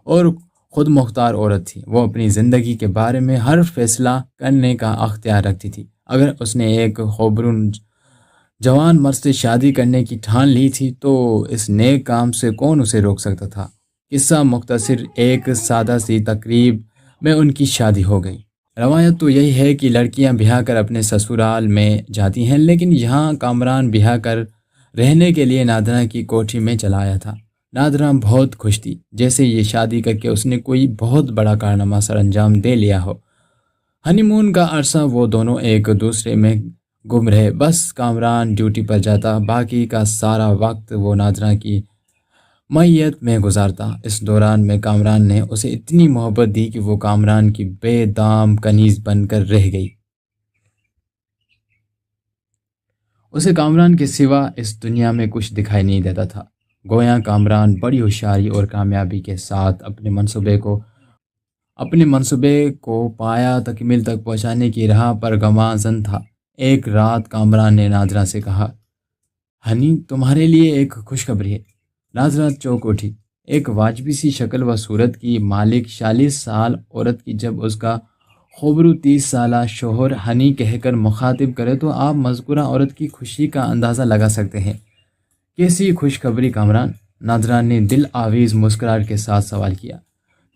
اور خود مختار عورت تھی۔ وہ اپنی زندگی کے بارے میں ہر فیصلہ کرنے کا اختیار رکھتی تھی۔ اگر اس نے ایک خوبرون جوان مرد سے شادی کرنے کی ٹھان لی تھی تو اس نیک کام سے کون اسے روک سکتا تھا؟ قصہ مختصر، ایک سادہ سی تقریب میں ان کی شادی ہو گئی۔ روایت تو یہی ہے کہ لڑکیاں بیاہ کر اپنے سسرال میں جاتی ہیں، لیکن یہاں کامران بیاہ کر رہنے کے لیے نادرہ کی کوٹھی میں چلا آیا تھا۔ نادرہ بہت خوش تھی، جیسے یہ شادی کر کے اس نے کوئی بہت بڑا کارنامہ سر انجام دے لیا ہو۔ ہنی مون کا عرصہ وہ دونوں ایک دوسرے میں گم رہے۔ بس کامران ڈیوٹی پر جاتا، باقی کا سارا وقت وہ نادرہ کی معیت میں گزارتا۔ اس دوران میں کامران نے اسے اتنی محبت دی کہ وہ کامران کی بے دام کنیز بن کر رہ گئی۔ اسے کامران کے سوا اس دنیا میں کچھ دکھائی نہیں دیتا تھا۔ گویا کامران بڑی ہوشیاری اور کامیابی کے ساتھ اپنے منصوبے کو پایا تکمیل تک پہنچانے کی راہ پر گامزن تھا۔ ایک رات کامران نے نادرہ سے کہا، ہنی، تمہارے لیے ایک خوشخبری ہے۔ نادرہ چونک اٹھی۔ ایک واجبی سی شکل و صورت کی مالک 40 سال عورت کی جب اس کا خوبرو 30 سالہ شوہر ہنی کہہ کر مخاطب کرے تو آپ مذکورہ عورت کی خوشی کا اندازہ لگا سکتے ہیں۔ کیسی خوشخبری کامران؟ نادرہ نے دل آویز مسکراہٹ کے ساتھ سوال کیا۔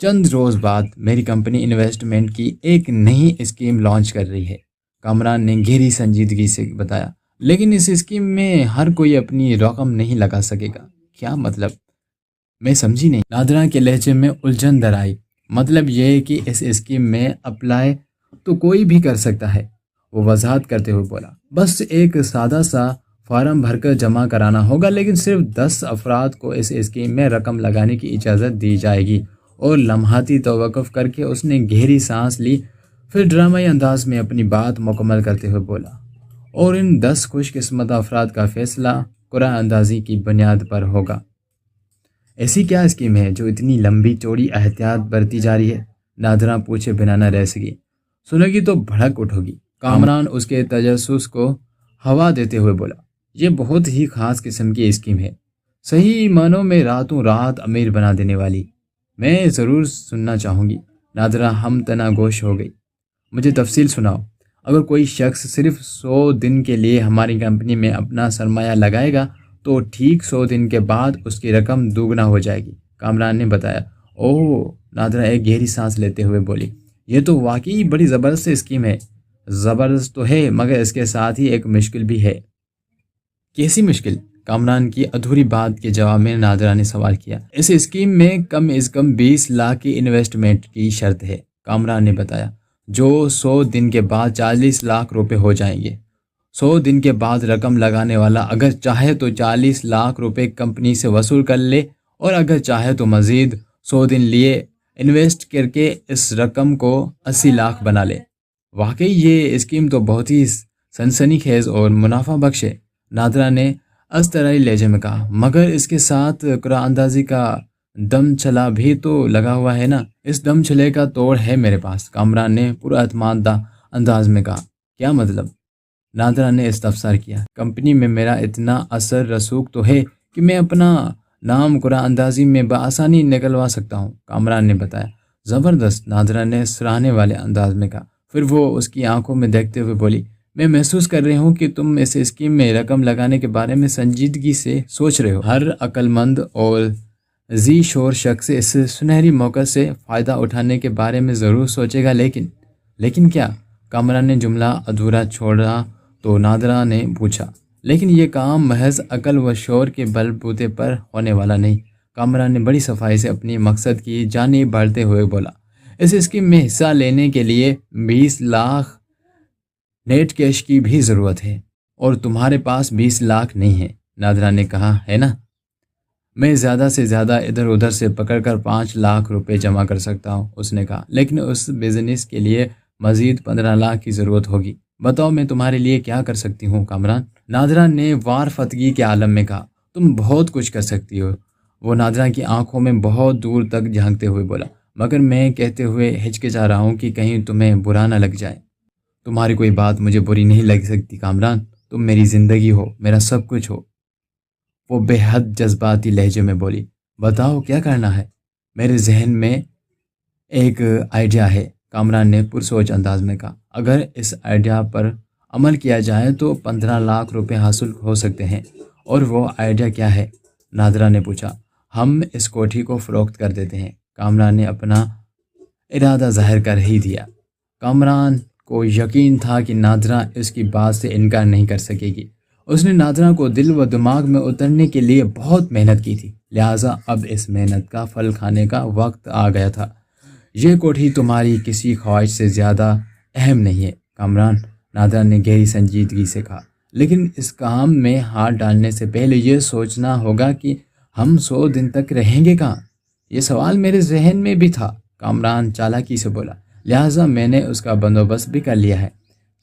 چند روز بعد میری کمپنی انویسٹمنٹ کی ایک نئی اسکیم لانچ کر رہی ہے، کامران نے گہری سنجیدگی سے بتایا۔ لیکن اس اسکیم میں ہر کوئی اپنی رقم نہیں لگا سکے گا۔ کیا مطلب؟ میں سمجھی نہیں۔ نادرہ کے لہجے میں الجھن در آئی۔ مطلب یہ ہے کہ اس اسکیم میں اپلائی تو کوئی بھی کر سکتا ہے، وہ وضاحت کرتے ہوئے بولا۔ بس ایک سادہ سا فارم بھر کر جمع کرانا ہوگا، لیکن صرف 10 افراد کو اس اسکیم میں رقم لگانے کی اجازت دی جائے گی۔ اور لمحاتی توقف کر کے اس نے گہری سانس لی، پھر ڈرامائی انداز میں اپنی بات مکمل کرتے ہوئے بولا، اور ان 10 خوش قسمت افراد کا فیصلہ قرعہ اندازی کی بنیاد پر ہوگا۔ ایسی کیا اسکیم ہے جو اتنی لمبی چوڑی احتیاط برتی جا رہی ہے؟ نادرہ پوچھے بنا نہ رہ سکی۔ سنو گی تو بھڑک اٹھو گی، کامران اس کے تجسس کو ہوا دیتے ہوئے بولا۔ یہ بہت ہی خاص قسم کی اسکیم ہے، صحیح معنوں میں راتوں رات امیر بنا دینے والی۔ میں ضرور سننا چاہوں گی۔ نادرہ ہم تنا گوش ہو گئی۔ مجھے تفصیل سناؤ۔ اگر کوئی شخص صرف 100 دن کے لیے ہماری کمپنی میں اپنا سرمایہ لگائے گا تو ٹھیک 100 دن کے بعد اس کی رقم دوگنا ہو جائے گی، کامران نے بتایا۔ اوہ، نادرہ ایک گہری سانس لیتے ہوئے بولی، یہ تو واقعی بڑی زبردست اسکیم ہے۔ زبردست تو ہے مگر اس کے ساتھ ہی ایک مشکل بھی ہے۔ کیسی مشکل؟ کامران کی ادھوری بات کے جواب میں نادرہ نے سوال کیا۔ اس اسکیم میں کم از کم 20 لاکھ کی انویسٹمنٹ کی شرط ہے، کامران نے بتایا، جو 100 دن کے بعد 40 لاکھ روپے ہو جائیں گے۔ 100 دن کے بعد رقم لگانے والا اگر چاہے تو 40 لاکھ روپے کمپنی سے وصول کر لے، اور اگر چاہے تو مزید 100 دن لیے انویسٹ کر کے اس رقم کو 80 لاکھ بنا لے۔ واقعی یہ اسکیم تو بہت ہی سنسنی خیز اور منافع بخش ہے، نادرہ نے استرائی لہجے میں کہا، مگر اس کے ساتھ قرعہ اندازی کا دم چھلا بھی تو لگا ہوا ہے نا۔ اس دم چھلے کا توڑ ہے میرے پاس، کامران نے پراعتماد انداز میں کہا۔ کیا مطلب؟ نادرہ نے استفسار کیا۔ کمپنی میں میرا اتنا اثر رسوخ تو ہے کہ میں اپنا نام قرعہ اندازی میں بآسانی نکلوا سکتا ہوں، کامران نے بتایا۔ زبردست، نادرہ نے سراہنے والے انداز میں کہا۔ پھر وہ اس کی آنکھوں میں دیکھتے ہوئے بولی، میں محسوس کر رہی ہوں کہ تم اس اسکیم میں رقم لگانے کے بارے میں سنجیدگی سے سوچ رہے ہو۔ ہر عقل مند اور ذی شعور شخص اس سنہری موقع سے فائدہ اٹھانے کے بارے میں ضرور سوچے گا، لیکن کیا؟ کامران نے جملہ ادھورا چھوڑا تو نادرہ نے پوچھا۔ لیکن یہ کام محض عقل و شعور کے بل بوتے پر ہونے والا نہیں، کامران نے بڑی صفائی سے اپنی مقصد کی جانب بڑھتے ہوئے بولا۔ اس اسکیم میں حصہ لینے کے لیے 20 لاکھ نیٹ کیش کی بھی ضرورت ہے، اور تمہارے پاس 20 لاکھ نہیں ہے، نادرہ نے کہا، ہے نا؟ میں زیادہ سے زیادہ ادھر ادھر سے پکڑ کر 5 لاکھ روپے جمع کر سکتا ہوں، اس نے کہا، لیکن اس بزنس کے لیے مزید 15 لاکھ کی ضرورت ہوگی۔ بتاؤ میں تمہارے لیے کیا کر سکتی ہوں کامران؟ نادرہ نے وار فتگی کے عالم میں کہا، تم بہت کچھ کر سکتی ہو۔ وہ نادرہ کی آنکھوں میں بہت دور تک جھانکتے ہوئے بولا، مگر میں کہتے ہوئے ہچکچا رہا ہوں کہ کہیں تمہیں برا نہ لگ جائے۔ تمہاری کوئی بات مجھے بری نہیں لگ سکتی کامران، تم میری زندگی ہو، میرا سب کچھ ہو۔ وہ بے حد جذباتی لہجے میں بولی، بتاؤ کیا کرنا ہے؟ میرے ذہن میں ایک آئیڈیا ہے، کامران نے پرسوچ انداز میں کہا۔ اگر اس آئیڈیا پر عمل کیا جائے تو 15 لاکھ روپے حاصل ہو سکتے ہیں۔ اور وہ آئیڈیا کیا ہے؟ نادرہ نے پوچھا۔ ہم اس کوٹھی کو فروخت کر دیتے ہیں، کامران نے اپنا ارادہ ظاہر کر ہی دیا۔ کامران کو یقین تھا کہ نادرہ اس کی بات سے انکار نہیں کر سکے گی۔ اس نے نادرہ کو دل و دماغ میں اترنے کے لیے بہت محنت کی تھی، لہٰذا اب اس محنت کا پھل کھانے کا وقت آ گیا تھا۔ یہ کوٹھی تمہاری کسی خواہش سے زیادہ اہم نہیں ہے کامران، نادرہ نے گہری سنجیدگی سے کہا، لیکن اس کام میں ہاتھ ڈالنے سے پہلے یہ سوچنا ہوگا کہ ہم 100 دن تک رہیں گے کہاں؟ یہ سوال میرے ذہن میں بھی تھا، کامران چالاکی سے بولا، لہٰذا میں نے اس کا بندوبست بھی کر لیا ہے۔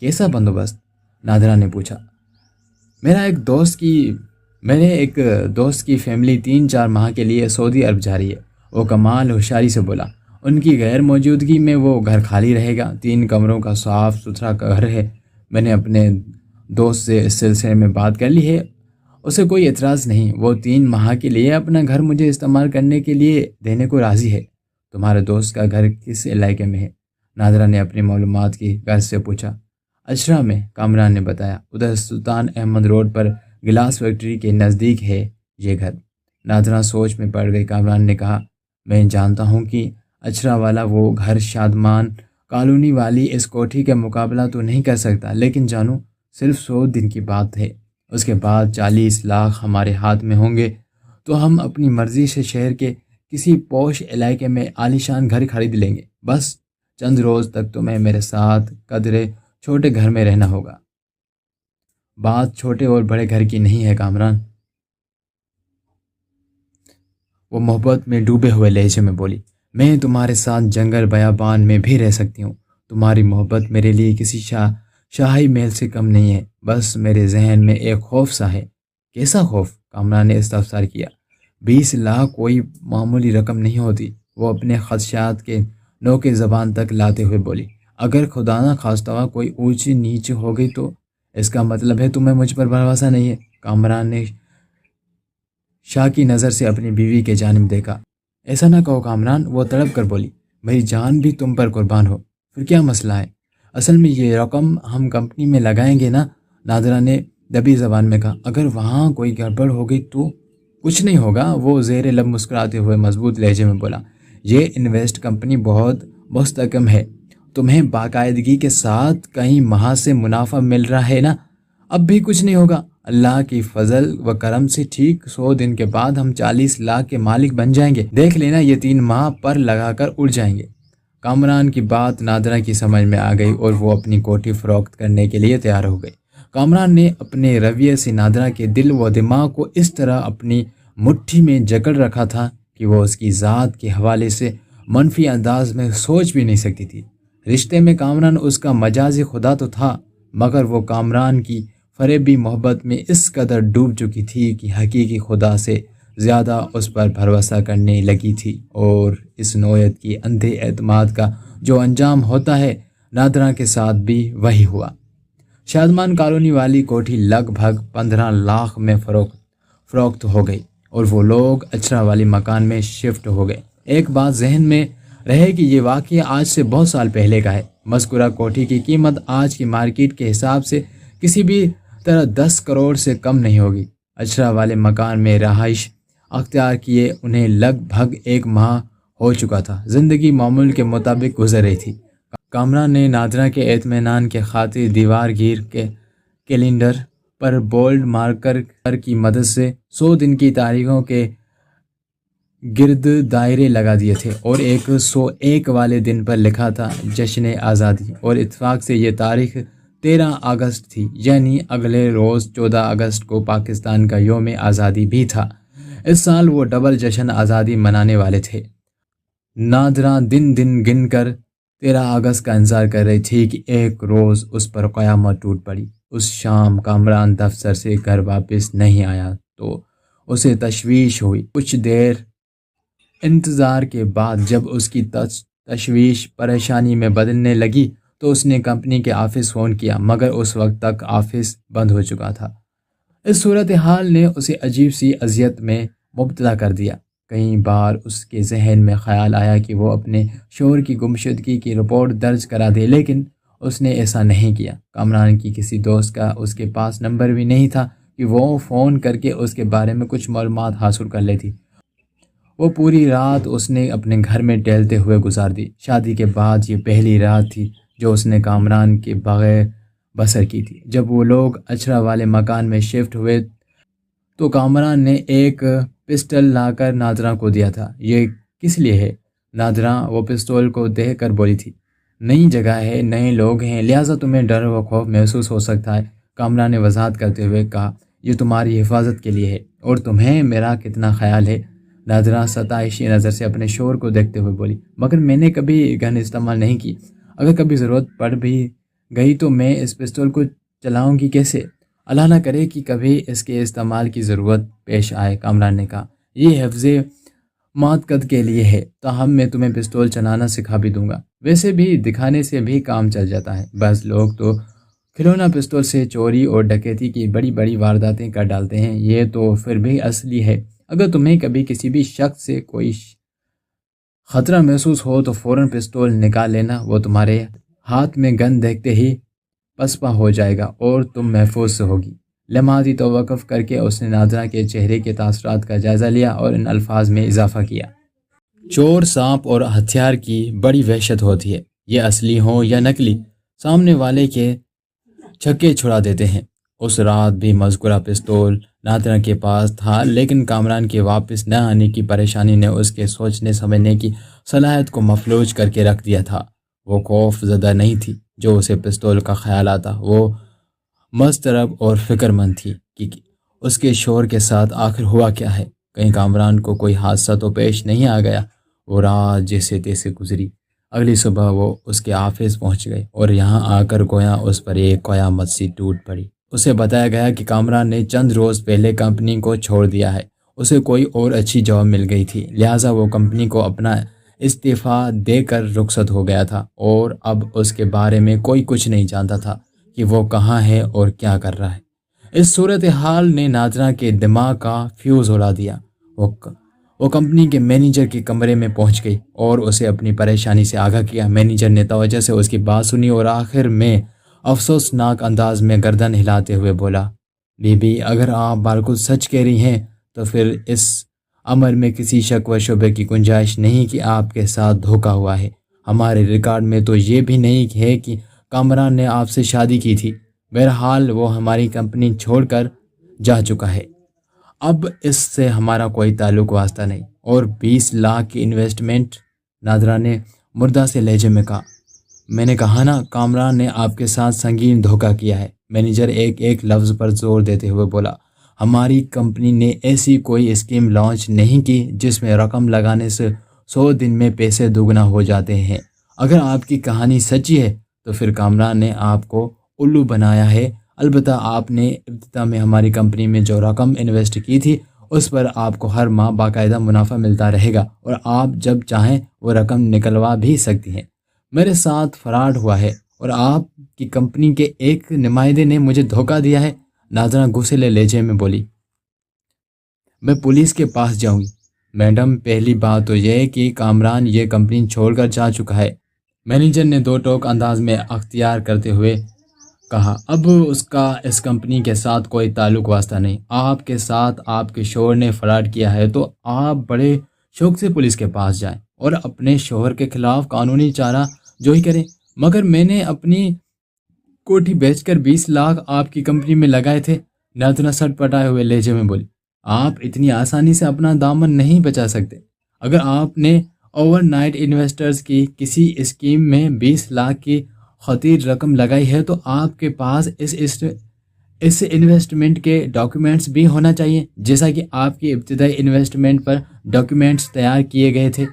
کیسا بندوبست؟ نادرہ نے پوچھا۔ میرے ایک دوست کی فیملی 3-4 ماہ کے لیے سعودی عرب جا رہی ہے، وہ کمال ہوشیاری سے بولا۔ ان کی غیر موجودگی میں وہ گھر خالی رہے گا، 3 کمروں کا صاف ستھرا گھر ہے۔ میں نے اپنے دوست سے اس سلسلے میں بات کر لی ہے، اسے کوئی اعتراض نہیں، وہ 3 ماہ کے لیے اپنا گھر مجھے استعمال کرنے کے لیے دینے کو راضی ہے۔ تمہارے دوست کا گھر کس علاقے میں ہے؟ نادرہ نے اپنی معلومات کی غرض سے پوچھا۔ اشرا میں، کامران نے بتایا، ادھر سلطان احمد روڈ پر گلاس فیکٹری کے نزدیک ہے یہ گھر۔ نادرہ سوچ میں پڑ گئی۔ کامران نے کہا، میں جانتا ہوں کہ اشرا والا وہ گھر شادمان کالونی والی اس کوٹھی کا مقابلہ تو نہیں کر سکتا، لیکن جانو صرف 100 دن کی بات ہے، اس کے بعد 40 لاکھ ہمارے ہاتھ میں ہوں گے تو ہم اپنی مرضی سے شہر کے کسی پوش علاقے میں عالیشان گھر خرید لیں گے۔ بس چند روز تک تمہیں میرے ساتھ قدرے چھوٹے گھر میں رہنا ہوگا۔ بات چھوٹے اور بڑے گھر کی نہیں ہے کامران، وہ محبت میں ڈوبے ہوئے لہجے میں بولی، میں تمہارے ساتھ جنگل بیابان میں بھی رہ سکتی ہوں۔ تمہاری محبت میرے لیے کسی شاہی محل سے کم نہیں ہے، بس میرے ذہن میں ایک خوف سا ہے۔ کیسا خوف؟ کامران نے استفسار کیا۔ 20 لاکھ کوئی معمولی رقم نہیں ہوتی، وہ اپنے خدشات کے نوکے زبان تک لاتے ہوئے بولی۔ اگر خدا نہ خواستہ کوئی اونچی نیچ ہو گئی تو اس کا مطلب ہے تمہیں مجھ پر بھروسہ نہیں ہے۔ کامران نے شاکی نظر سے اپنی بیوی کے جانب دیکھا۔ ایسا نہ کہو کامران، وہ تڑپ کر بولی، میری جان بھی تم پر قربان ہو۔ پھر کیا مسئلہ ہے؟ اصل میں یہ رقم ہم کمپنی میں لگائیں گے نا، نادرہ نے دبی زبان میں کہا۔ اگر وہاں کوئی گڑبڑ ہو گئی تو؟ کچھ نہیں ہوگا، وہ زیر لب مسکراتے ہوئے مضبوط لہجے میں بولا۔ یہ انویسٹ کمپنی بہت مستحکم ہے، تمہیں باقاعدگی کے ساتھ کئی ماہ سے منافع مل رہا ہے نا، اب بھی کچھ نہیں ہوگا۔ اللہ کی فضل و کرم سے ٹھیک 100 دن کے بعد ہم 40 لاکھ کے مالک بن جائیں گے، دیکھ لینا یہ 3 ماہ پر لگا کر اڑ جائیں گے۔ کامران کی بات نادرہ کی سمجھ میں آ گئی اور وہ اپنی کوٹھی فروخت کرنے کے لیے تیار ہو گئی۔ کامران نے اپنے رویے سے نادرہ کے دل و دماغ کو اس طرح اپنی مٹھی میں جکڑ رکھا تھا کہ وہ اس کی ذات کے حوالے سے منفی انداز میں سوچ بھی نہیں سکتی تھی۔ رشتے میں کامران اس کا مجازی خدا تو تھا، مگر وہ کامران کی فریبی محبت میں اس قدر ڈوب چکی تھی کہ حقیقی خدا سے زیادہ اس پر بھروسہ کرنے لگی تھی، اور اس نوعیت کی اندھے اعتماد کا جو انجام ہوتا ہے، نادرہ کے ساتھ بھی وہی ہوا۔ شادمان کالونی والی کوٹھی لگ بھگ 15 لاکھ میں فروخت ہو گئی اور وہ لوگ اچرا والی مکان میں شفٹ ہو گئے۔ ایک بات ذہن میں رہے کہ یہ واقعہ آج سے بہت سال پہلے کا ہے۔ مذکورہ کوٹھی کی قیمت آج کی مارکیٹ کے حساب سے کسی بھی طرح 10 کروڑ سے کم نہیں ہوگی۔ اچرا والے مکان میں رہائش اختیار کیے انہیں لگ بھگ 1 ماہ ہو چکا تھا۔ زندگی معمول کے مطابق گزر رہی تھی۔ کامران نے نادرہ کے اطمینان کے خاطر دیوار گیر کے کیلنڈر پر بولڈ مارکر کی مدد سے 100 دن کی تاریخوں کے گرد دائرے لگا دیے تھے اور 101 والے دن پر لکھا تھا جشن آزادی، اور اتفاق سے یہ تاریخ 13 اگست تھی، یعنی اگلے روز 14 اگست کو پاکستان کا یوم آزادی بھی تھا۔ اس سال وہ ڈبل جشن آزادی منانے والے تھے۔ نادرہ دن گن کر 13 اگست کا انتظار کر رہی تھی کہ ایک روز اس پر قیامت ٹوٹ پڑی۔ اس شام کامران دفتر سے گھر واپس نہیں آیا تو اسے تشویش ہوئی۔ کچھ دیر انتظار کے بعد جب اس کی تشویش پریشانی میں بدلنے لگی تو اس نے کمپنی کے آفس فون کیا، مگر اس وقت تک آفس بند ہو چکا تھا۔ اس صورتحال نے اسے عجیب سی اذیت میں مبتلا کر دیا۔ کئی بار اس کے ذہن میں خیال آیا کہ وہ اپنے شوہر کی گمشدگی کی رپورٹ درج کرا دے، لیکن اس نے ایسا نہیں کیا۔ کامران کی کسی دوست کا اس کے پاس نمبر بھی نہیں تھا کہ وہ فون کر کے اس کے بارے میں کچھ معلومات حاصل کر لیتی۔ وہ پوری رات اس نے اپنے گھر میں ٹہلتے ہوئے گزار دی۔ شادی کے بعد یہ پہلی رات تھی جو اس نے کامران کے بغیر بسر کی تھی۔ جب وہ لوگ اچرا والے مکان میں شفٹ ہوئے تو کامران نے ایک پسٹل لا کر نادرہ کو دیا تھا۔ یہ کس لیے ہے؟ نادرہ وہ پستول کو دیکھ کر بولی تھی۔ نئی جگہ ہے، نئے لوگ ہیں، لہٰذا تمہیں ڈر و خوف محسوس ہو سکتا ہے، کامران نے وضاحت کرتے ہوئے کہا۔ یہ تمہاری حفاظت کے لیے ہے، اور تمہیں میرا کتنا خیال ہے؟ نادرہ ستائشی نظر سے اپنے شوہر کو دیکھتے ہوئے بولی۔ مگر میں نے کبھی گن استعمال نہیں کی، اگر کبھی ضرورت پڑ بھی گئی تو میں اس پستول کو چلاؤں گی کیسے؟ اللہ نہ کرے کہ کبھی اس کے استعمال کی ضرورت پیش آئے، کامران نے کہا۔ یہ حفظ مؤقت کے لیے ہے، تاہم میں تمہیں پستول چلانا سکھا بھی دوں گا۔ ویسے بھی دکھانے سے بھی کام چل جاتا ہے۔ بعض لوگ تو کھلونا پستول سے چوری اور ڈکیتی کی بڑی بڑی وارداتیں کر ڈالتے ہیں، یہ تو پھر بھی اصلی ہے۔ اگر تمہیں کبھی کسی بھی شخص سے کوئی خطرہ محسوس ہو تو فوراً پستول نکال لینا، وہ تمہارے ہاتھ میں گن دیکھتے ہی پسپا ہو جائے گا اور تم محفوظ سے ہوگی۔ لمحاتی توقف کر کے اس نے نادرہ کے چہرے کے تاثرات کا جائزہ لیا اور ان الفاظ میں اضافہ کیا۔ چور، سانپ اور ہتھیار کی بڑی وحشت ہوتی ہے، یہ اصلی ہوں یا نقلی، سامنے والے کے چھکے چھڑا دیتے ہیں۔ اس رات بھی مذکورہ پستول نادرہ کے پاس تھا، لیکن کامران کے واپس نہ آنے کی پریشانی نے اس کے سوچنے سمجھنے کی صلاحیت کو مفلوج کر کے رکھ دیا تھا۔ وہ خوف زدہ نہیں تھی جو اسے پستول کا خیال آتا، وہ مضطرب اور فکر مند تھی کہ اس کے شوہر کے ساتھ آخر ہوا کیا ہے، کہیں کامران کو کوئی حادثہ تو پیش نہیں آ گیا۔ وہ رات جیسے تیسے گزری۔ اگلی صبح وہ اس کے آفس پہنچ گئے اور یہاں آ کر گویا اس پر ایک قیامت سی ٹوٹ پڑی۔ اسے بتایا گیا کہ کامران نے چند روز پہلے کمپنی کو چھوڑ دیا ہے، اسے کوئی اور اچھی جاب مل گئی تھی، لہٰذا وہ کمپنی کو اپنا استعفیٰ دے کر رخصت ہو گیا تھا، اور اب اس کے بارے میں کوئی کچھ نہیں جانتا تھا کہ وہ کہاں ہے اور کیا کر رہا ہے۔ اس صورتحال نے نادرہ کے دماغ کا فیوز اڑا دیا۔ وہ کمپنی کے مینیجر کے کمرے میں پہنچ گئی اور اسے اپنی پریشانی سے آگاہ کیا۔ مینیجر نے توجہ سے اس کی بات سنی اور آخر میں افسوسناک انداز میں گردن ہلاتے ہوئے بولا، بی بی، اگر آپ بالکل سچ کہہ رہی ہیں تو پھر اس امر میں کسی شک و شبے کی گنجائش نہیں کہ آپ کے ساتھ دھوکہ ہوا ہے۔ ہمارے ریکارڈ میں تو یہ بھی نہیں ہے کہ کامران نے آپ سے شادی کی تھی۔ بہرحال وہ ہماری کمپنی چھوڑ کر جا چکا ہے، اب اس سے ہمارا کوئی تعلق واسطہ نہیں۔ اور 20 لاکھ کی انویسٹمنٹ، نادرا نے مردہ سے لہجے میں کہا۔ میں نے کہا نا، کامران نے آپ کے ساتھ سنگین دھوکہ کیا ہے، مینیجر ایک لفظ پر زور دیتے ہوئے بولا۔ ہماری کمپنی نے ایسی کوئی اسکیم لانچ نہیں کی جس میں رقم لگانے سے 100 دن میں پیسے دوگنا ہو جاتے ہیں۔ اگر آپ کی کہانی سچی ہے تو پھر کامران نے آپ کو الو بنایا ہے۔ البتہ آپ نے ابتدا میں ہماری کمپنی میں جو رقم انویسٹ کی تھی اس پر آپ کو ہر ماہ باقاعدہ منافع ملتا رہے گا، اور آپ جب چاہیں وہ رقم نکلوا بھی سکتی ہیں۔ میرے ساتھ فراڈ ہوا ہے اور آپ کی کمپنی کے ایک نمائندے نے مجھے دھوکہ دیا ہے، ناظرہ غصے لہجے میں بولی۔ میں پولیس کے پاس جاؤں گی۔ میڈم، پہلی بات تو یہ کہ کامران یہ کمپنی چھوڑ کر جا چکا ہے، مینیجر نے دو ٹوک انداز میں اختیار کرتے ہوئے کہا۔ اب اس کا اس کمپنی کے ساتھ کوئی تعلق واسطہ نہیں۔ آپ کے ساتھ آپ کے شوہر نے فراڈ کیا ہے تو آپ بڑے شوق سے پولیس کے پاس جائیں اور اپنے شوہر کے خلاف قانونی چارہ جوئی کریں، مگر میں نے اپنی کوٹھی بیچ کر 20 لاکھ آپ کی کمپنی میں لگائے تھے، نادرا سٹ پٹائے ہوئے لہجے میں بولی۔ آپ اتنی آسانی سے اپنا دامن نہیں بچا سکتے۔ اگر آپ نے اوور نائٹ انویسٹرز کی کسی اسکیم میں 20 لاکھ کی خطیر رقم لگائی ہے تو آپ کے پاس اس انویسٹمنٹ کے ڈاکیومنٹس بھی ہونا چاہیے، جیسا کہ آپ کی ابتدائی انویسٹمنٹ پر ڈاکیومنٹس تیار کیے گئے تھے۔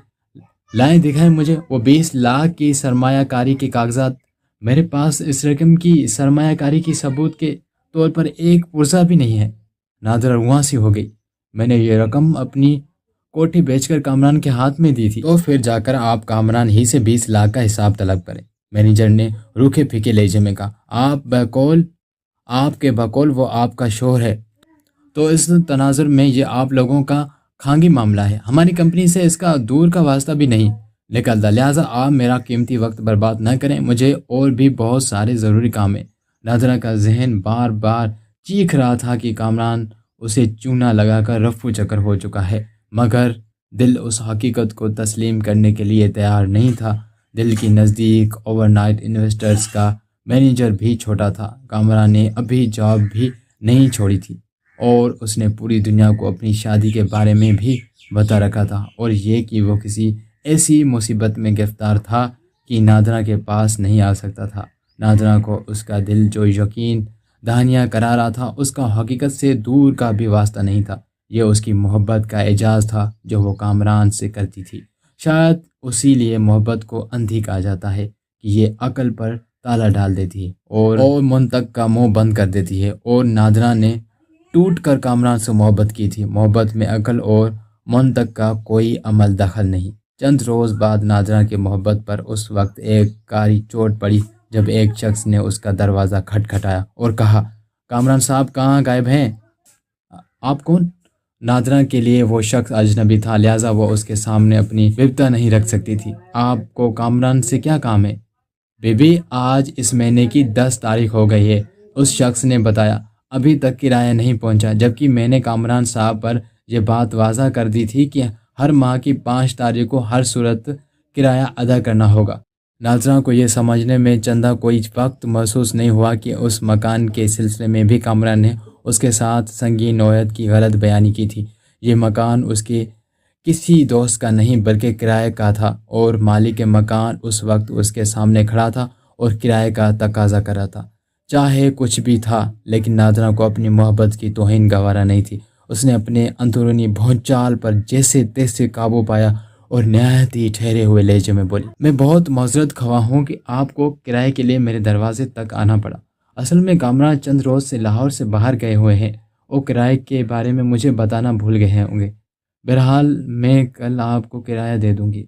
لائیں دکھائیں مجھے وہ 20 لاکھ کی سرمایہ کاری کے کاغذات۔ میرے پاس اس رقم کی سرمایہ کاری کی ثبوت کے طور پر ایک پرزہ بھی نہیں ہے۔ نادرا رواں سی ہو گئی۔ میں نے یہ رقم اپنی کوٹھی بیچ کر کامران کے ہاتھ میں دی تھی، تو پھر جا کر آپ کامران ہی سے 20 لاکھ کا حساب طلب کریں، مینیجر نے روکھے پھیکے لہجے میں کہا۔ آپ کے بقول وہ آپ کا شوہر ہے، تو اس تناظر میں یہ آپ لوگوں کا خانگی معاملہ ہے، ہماری کمپنی سے اس کا دور کا واسطہ بھی نہیں نکلتا، لہٰذا آپ میرا قیمتی وقت برباد نہ کریں، مجھے اور بھی بہت سارے ضروری کام ہیں۔ نادرا کا ذہن بار بار چیخ رہا تھا کہ کامران اسے چونا لگا کر رفو چکر ہو چکا ہے، مگر دل اس حقیقت کو تسلیم کرنے کے لیے تیار نہیں تھا۔ دل کے نزدیک اوور نائٹ انویسٹرز کا مینیجر بھی چھوٹا تھا۔ کامران نے ابھی جاب بھی نہیں چھوڑی تھی اور اس نے پوری دنیا کو اپنی شادی کے بارے میں بھی بتا رکھا تھا، اور یہ کہ وہ کسی ایسی مصیبت میں گرفتار تھا کہ نادرا کے پاس نہیں آ سکتا تھا۔ نادرا کو اس کا دل جو یقین دہانیاں کرا رہا تھا اس کا حقیقت سے دور کا بھی واسطہ نہیں تھا۔ یہ اس کی محبت کا اعجاز تھا جو وہ کامران سے کرتی تھی۔ شاید اسی لیے محبت کو اندھی کہا جاتا ہے کہ یہ عقل پر تالا ڈال دیتی ہے اور منطق کا منہ بند کر دیتی ہے، اور نادرا نے ٹوٹ کر کامران سے محبت کی تھی۔ محبت میں عقل اور منطق کا کوئی عمل دخل نہیں۔ چند روز بعد نادرا کی محبت پر اس وقت ایک کاری چوٹ پڑی جب ایک شخص نے اس کا دروازہ کھٹکھٹایا اور کہا، کامران صاحب کہاں غائب ہیں؟ آپ کون؟ نادرا کے لیے وہ شخص اجنبی تھا، لہٰذا وہ اس کے سامنے اپنی ویبتا نہیں رکھ سکتی تھی۔ آپ کو کامران سے کیا کام ہے؟ بی بی، آج اس مہینے کی 10 تاریخ ہو گئی ہے، اس شخص نے بتایا، ابھی تک کرایہ نہیں پہنچا، جبکہ میں نے کامران صاحب پر یہ بات واضح کر دی تھی کہ ہر ماہ کی 5 تاریخ کو ہر صورت کرایہ ادا کرنا ہوگا۔ ناظرہ کو یہ سمجھنے میں چندہ کوئی وقت محسوس نہیں ہوا کہ اس مکان کے سلسلے میں بھی کامران نے اس کے ساتھ سنگین نوعیت کی غلط بیانی کی تھی۔ یہ مکان اس کے کسی دوست کا نہیں بلکہ کرائے کا تھا، اور مالک مکان اس وقت اس کے سامنے کھڑا تھا اور کرائے کا تقاضا کر رہا تھا۔ چاہے کچھ بھی تھا، لیکن ناظرہ کو اپنی محبت کی توہین گوارا نہیں تھی۔ اس نے اپنے اندرونی بھونچال پر جیسے تیسے قابو پایا اور نہایت ہی ٹھہرے ہوئے لہجے میں بولی، میں بہت معذرت خواہ ہوں کہ آپ کو کرائے کے لیے میرے دروازے تک آنا پڑا۔ اصل میں کامران چند روز سے لاہور سے باہر گئے ہوئے ہیں، اور کرائے کے بارے میں مجھے بتانا بھول گئے ہوں گے۔ بہرحال میں کل آپ کو کرایہ دے دوں گی۔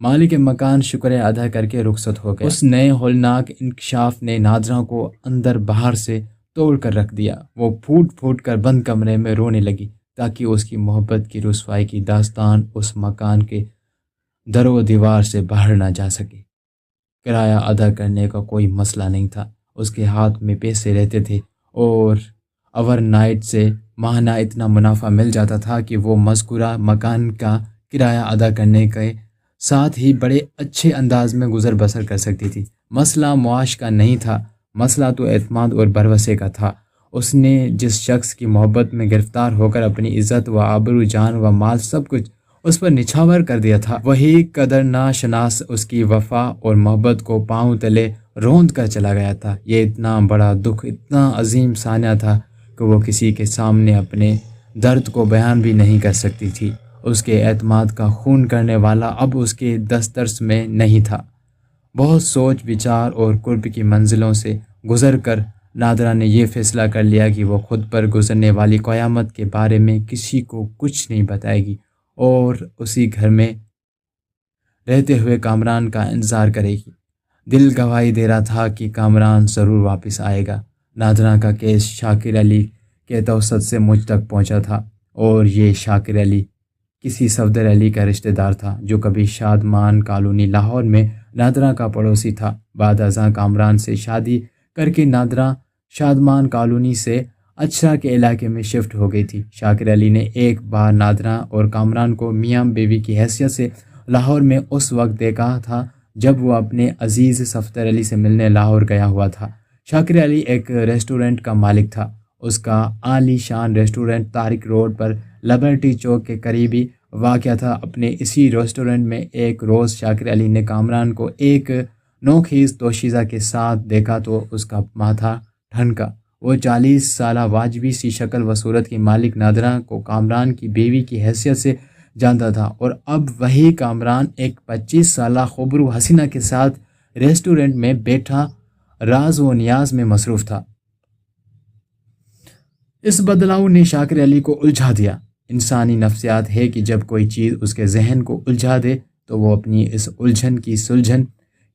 مالک مکان شکریہ ادا کر کے رخصت ہو گیا۔ اس نئے ہولناک انکشاف نے ناظرہ کو اندر باہر سے توڑ کر رکھ دیا۔ وہ پھوٹ پھوٹ کر بند کمرے میں رونے لگی تاکہ اس کی محبت کی رسوائی کی داستان اس مکان کے در و دیوار سے باہر نہ جا سکے۔ کرایہ ادا کرنے کا کوئی مسئلہ نہیں تھا، اس کے ہاتھ میں پیسے رہتے تھے اور اوور نائٹ سے ماہانہ اتنا منافع مل جاتا تھا کہ وہ مذکورہ مکان کا کرایہ ادا کرنے کے ساتھ ہی بڑے اچھے انداز میں گزر بسر کر سکتی تھی۔ مسئلہ معاش کا نہیں تھا، مسئلہ تو اعتماد اور بھروسے کا تھا۔ اس نے جس شخص کی محبت میں گرفتار ہو کر اپنی عزت و آبرو، جان و مال سب کچھ اس پر نچھاور کر دیا تھا، وہی قدر ناشناس اس کی وفا اور محبت کو پاؤں تلے روند کر چلا گیا تھا۔ یہ اتنا بڑا دکھ، اتنا عظیم سانحہ تھا کہ وہ کسی کے سامنے اپنے درد کو بیان بھی نہیں کر سکتی تھی۔ اس کے اعتماد کا خون کرنے والا اب اس کے دسترس میں نہیں تھا۔ بہت سوچ بچار اور قرب کی منزلوں سے گزر کر نادرہ نے یہ فیصلہ کر لیا کہ وہ خود پر گزرنے والی قیامت کے بارے میں کسی کو کچھ نہیں بتائے گی اور اسی گھر میں رہتے ہوئے کامران کا انتظار کرے گی۔ دل گواہی دے رہا تھا کہ کامران ضرور واپس آئے گا۔ نادرہ کا کیس شاکر علی کے توسط سے مجھ تک پہنچا تھا، اور یہ شاکر علی کسی صفدر علی کا رشتہ دار تھا جو کبھی شادمان کالونی لاہور میں نادرہ کا پڑوسی تھا۔ بعد ازاں کامران سے شادی کر کے نادرہ شادمان کالونی سے اچھرا کے علاقے میں شفٹ ہو گئی تھی۔ شاکر علی نے ایک بار نادرہ اور کامران کو میاں بیوی کی حیثیت سے لاہور میں اس وقت دیکھا تھا جب وہ اپنے عزیز صفدر علی سے ملنے لاہور گیا ہوا تھا۔ شاکر علی ایک ریسٹورنٹ کا مالک تھا۔ اس کا عالی شان ریسٹورنٹ طارق روڈ پر لبرٹی چوک کے قریبی واقع تھا۔ اپنے اسی ریسٹورنٹ میں ایک روز شاکر علی نے کامران کو ایک نوخیز دوشیزہ کے ساتھ دیکھا تو اس کا ماتھا ٹھنکا۔ وہ 40 سالہ واجبی سی شکل و صورت کی مالک نادرہ کو کامران کی بیوی کی حیثیت سے جانتا تھا، اور اب وہی کامران ایک 25 سالہ خوبرو حسینہ کے ساتھ ریسٹورنٹ میں بیٹھا راز و نیاز میں مصروف تھا۔ اس بدلاؤ نے شاکر علی کو الجھا دیا۔ انسانی نفسیات ہے کہ جب کوئی چیز اس کے ذہن کو الجھا دے تو وہ اپنی اس الجھن کی سلجھن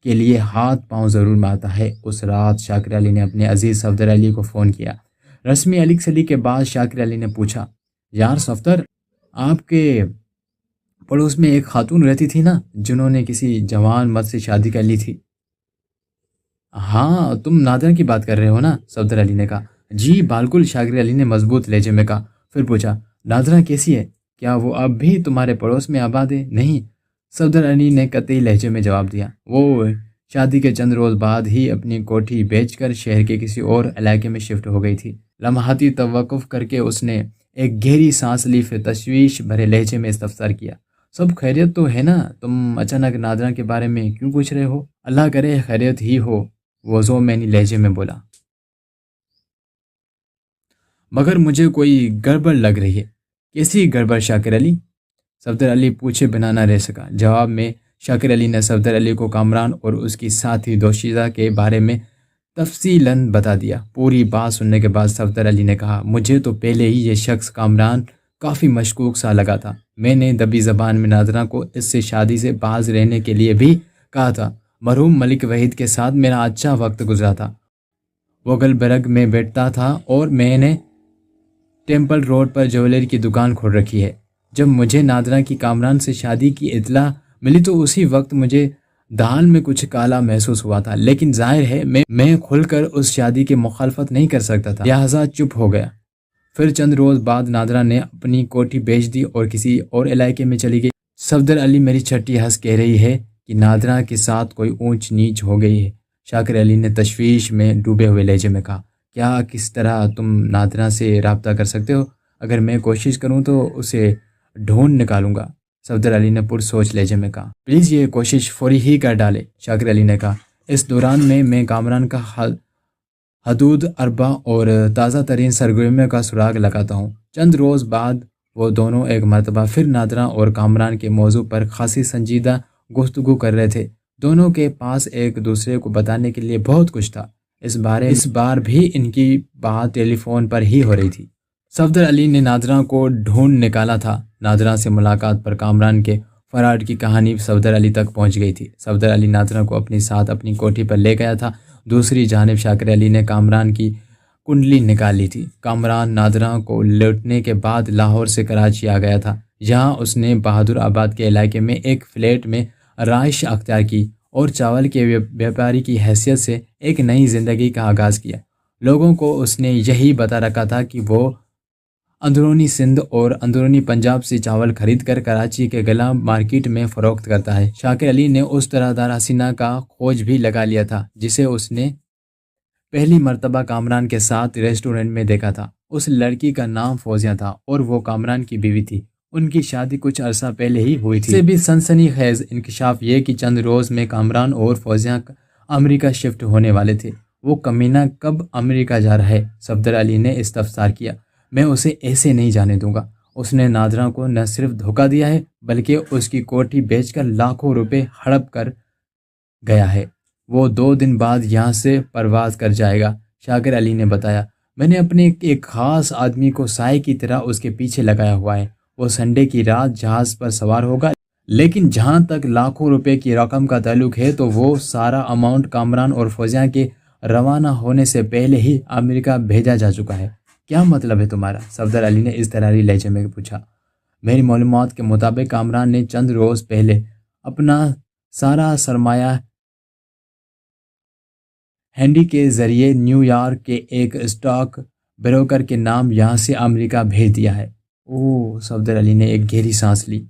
کے لیے ہاتھ پاؤں ضرور مارتا ہے۔ اس رات شاکر علی نے اپنے عزیز صفدر علی کو فون کیا۔ رسمی علیگ سلی کے بعد شاکر علی نے پوچھا، یار صفدر، آپ کے پڑوس میں ایک خاتون رہتی تھی نا جنہوں نے کسی جوان مرد سے شادی کر لی تھی؟ ہاں، تم نادرہ کی بات کر رہے ہو نا؟ صفدر علی نے کہا۔ جی بالکل، شاکر علی نے مضبوط لہجے میں کہا۔ پھر پوچھا، نادرہ کیسی ہے؟ کیا وہ اب بھی تمہارے پڑوس میں آباد ہے؟ نہیں، صفدر علی نے قطعی لہجے میں جواب دیا۔ وہ شادی کے چند روز بعد ہی اپنی کوٹھی بیچ کر شہر کے کسی اور علاقے میں شفٹ ہو گئی تھی۔ لمحاتی توقف کر کے اس نے ایک گہری سانس لی، پھر تشویش بھرے لہجے میں استفسار کیا، سب خیریت تو ہے نا؟ تم اچانک نادرہ کے بارے میں کیوں پوچھ رہے ہو؟ اللہ کرے خیریت ہی ہو، وہ ذومینی لہجے میں بولا، مگر مجھے کوئی گڑبڑ لگ رہی ہے۔ کیسی گڑبڑ شاکر علی؟ صفدر علی پوچھے بنا نہ رہ سکا۔ جواب میں شاکر علی نے صفدر علی کو کامران اور اس کی ساتھی دوشیزہ کے بارے میں تفصیلاً بتا دیا۔ پوری بات سننے کے بعد صفدر علی نے کہا، مجھے تو پہلے ہی یہ شخص کامران کافی مشکوک سا لگا تھا۔ میں نے دبی زبان میں نادرہ کو اس سے شادی سے باز رہنے کے لیے بھی کہا تھا۔ مرحوم ملک وحید کے ساتھ میرا اچھا وقت گزرا تھا۔ وہ گلبرگ میں بیٹھتا تھا اور میں نے ٹیمپل روڈ پر جیولری کی دکان کھول رکھی ہے۔ جب مجھے نادرہ کی کامران سے شادی کی اطلاع ملی تو اسی وقت مجھے دال میں کچھ کالا محسوس ہوا تھا، لیکن ظاہر ہے میں کھل کر اس شادی کی مخالفت نہیں کر سکتا تھا، لہٰذا چپ ہو گیا۔ پھر چند روز بعد نادرہ نے اپنی کوٹھی بیچ دی اور کسی اور علاقے میں چلی گئی۔ صفدر علی میری چھٹی ہنس کہہ رہی ہے کہ نادرہ کے ساتھ کوئی اونچ نیچ ہو گئی ہے۔ شاکر علی نے تشویش میں ڈوبے ہوئے لہجے میں کہا، کیا کس طرح تم نادرہ سے رابطہ کر سکتے ہو؟ اگر میں کوشش کروں تو اسے ڈھونڈ نکالوں گا، صفدر علی نے پرسوچ لہجے میں کہا۔ پلیز یہ کوشش فوری ہی کر ڈالے، شاکر علی نے کہا۔ اس دوران میں کامران کا حدود اربع اور تازہ ترین سرگرمیوں کا سراغ لگاتا ہوں۔ چند روز بعد وہ دونوں ایک مرتبہ پھر نادرہ اور کامران کے موضوع پر خاصی سنجیدہ گفتگو کر رہے تھے۔ دونوں کے پاس ایک دوسرے کو بتانے کے لیے بہت کچھ تھا۔ اس بار بھی ان کی بات ٹیلی فون پر ہی ہو رہی تھی۔ صفدر علی نے نادرہ کو ڈھونڈ نکالا تھا۔ نادرہ سے ملاقات پر کامران کے فراڈ کی کہانی صفدر علی تک پہنچ گئی تھی۔ صفدر علی نادرہ کو اپنے ساتھ اپنی کوٹھی پر لے گیا تھا۔ دوسری جانب شاکر علی نے کامران کی کنڈلی نکال لی تھی۔ کامران نادرہ کو لوٹنے کے بعد لاہور سے کراچی آ گیا تھا، جہاں اس نے بہادر آباد کے علاقے میں ایک فلیٹ میں رہائش اختیار کی اور چاول کے بیپاری کی حیثیت سے ایک نئی زندگی کا آغاز کیا۔ لوگوں کو اس نے یہی بتا رکھا تھا کہ وہ اندرونی سندھ اور اندرونی پنجاب سے چاول خرید کر کراچی کے گلا مارکیٹ میں فروخت کرتا ہے۔ شاکر علی نے اس طرح دار حسینہ کا کھوج بھی لگا لیا تھا جسے اس نے پہلی مرتبہ کامران کے ساتھ ریسٹورنٹ میں دیکھا تھا۔ اس لڑکی کا نام فوزیہ تھا اور وہ کامران کی بیوی تھی۔ ان کی شادی کچھ عرصہ پہلے ہی ہوئی تھی۔ اس سے بھی سنسنی خیز انکشاف یہ کہ چند روز میں کامران اور فوزیہ امریکہ شفٹ ہونے والے تھے۔ وہ کمینہ کب امریکہ جا رہا ہے؟ صفدر علی نے استفسار کیا۔ میں اسے ایسے نہیں جانے دوں گا۔ اس نے نادرہ کو نہ صرف دھوکہ دیا ہے بلکہ اس کی کوٹھی بیچ کر لاکھوں روپے ہڑپ کر گیا ہے۔ وہ 2 دن بعد یہاں سے پرواز کر جائے گا، شاکر علی نے بتایا۔ میں نے اپنے ایک خاص آدمی کو سائے کی طرح اس کے پیچھے لگایا ہوا ہے۔ وہ سنڈے کی رات جہاز پر سوار ہوگا، لیکن جہاں تک لاکھوں روپے کی رقم کا تعلق ہے تو وہ سارا اماؤنٹ کامران اور فوزیہ کے روانہ ہونے سے پہلے ہی امریکہ بھیجا جا چکا ہے۔ کیا مطلب ہے تمہارا؟ صفدر علی نے اضطراری لہجے میں پوچھا۔ میری معلومات کے مطابق کامران نے چند روز پہلے اپنا سارا سرمایہ ہینڈی کے ذریعے نیو یارک کے ایک اسٹاک بروکر کے نام یہاں سے امریکہ بھیج دیا ہے۔ اوہ، صفدر علی نے ایک گہری سانس لی۔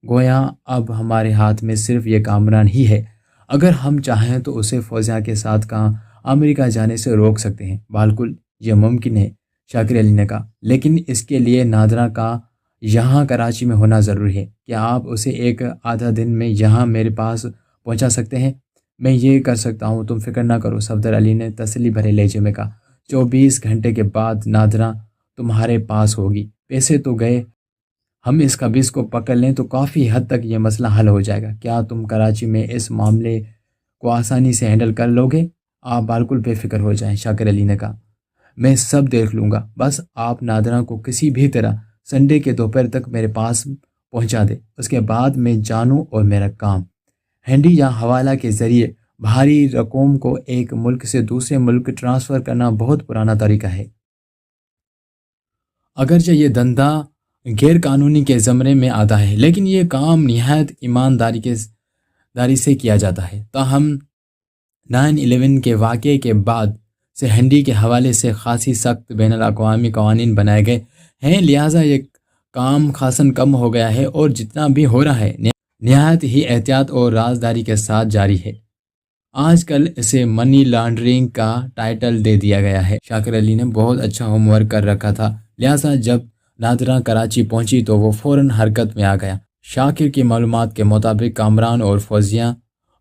گویا اب ہمارے ہاتھ میں صرف یہ کامران ہی ہے۔ اگر ہم چاہیں تو اسے فوزیہ کے ساتھ کہاں امریکہ جانے سے روک سکتے ہیں۔ بالکل یہ ممکن ہے، شاکر علی نے کہا، لیکن اس کے لیے نادرہ کا یہاں کراچی میں ہونا ضروری ہے۔ کیا آپ اسے ایک آدھا دن میں یہاں میرے پاس پہنچا سکتے ہیں؟ میں یہ کر سکتا ہوں، تم فکر نہ کرو، صفدر علی نے تسلی بھرے لہجے میں کہا۔ 24 گھنٹے کے بعد نادرہ تمہارے پاس ہوگی۔ پیسے تو گئے، ہم اس قبض کو پکڑ لیں تو کافی حد تک یہ مسئلہ حل ہو جائے گا۔ کیا تم کراچی میں اس معاملے کو آسانی سے ہینڈل کر لو گے؟ آپ بالکل بے فکر ہو جائیں، شاکر علی نے کہا۔ میں سب دیکھ لوں گا، بس آپ نادرہ کو کسی بھی طرح سنڈے کے دوپہر تک میرے پاس پہنچا دے۔ اس کے بعد میں جانوں اور میرا کام ہینڈی یا حوالہ کے ذریعے بھاری رقوم کو ایک ملک سے دوسرے ملک ٹرانسفر کرنا بہت پرانا طریقہ ہے۔ اگرچہ یہ دھندا غیر قانونی کے زمرے میں آتا ہے، لیکن یہ کام نہایت ایمانداری سے کیا جاتا ہے۔ تاہم 9/11 کے واقعے کے بعد سے ہینڈی کے حوالے سے خاصی سخت بین الاقوامی قوانین بنائے گئے ہیں، لہٰذا یہ کام خاصاً کم ہو گیا ہے اور جتنا بھی ہو رہا ہے نہایت ہی احتیاط اور رازداری کے ساتھ جاری ہے۔ آج کل اسے منی لانڈرنگ کا ٹائٹل دے دیا گیا ہے۔ شاکر علی نے بہت اچھا ہوم ورک کر رکھا تھا، لہٰذا جب نادرہ کراچی پہنچی تو وہ فوراً حرکت میں آ گیا۔ شاکر کی معلومات کے مطابق کامران اور فوزیہ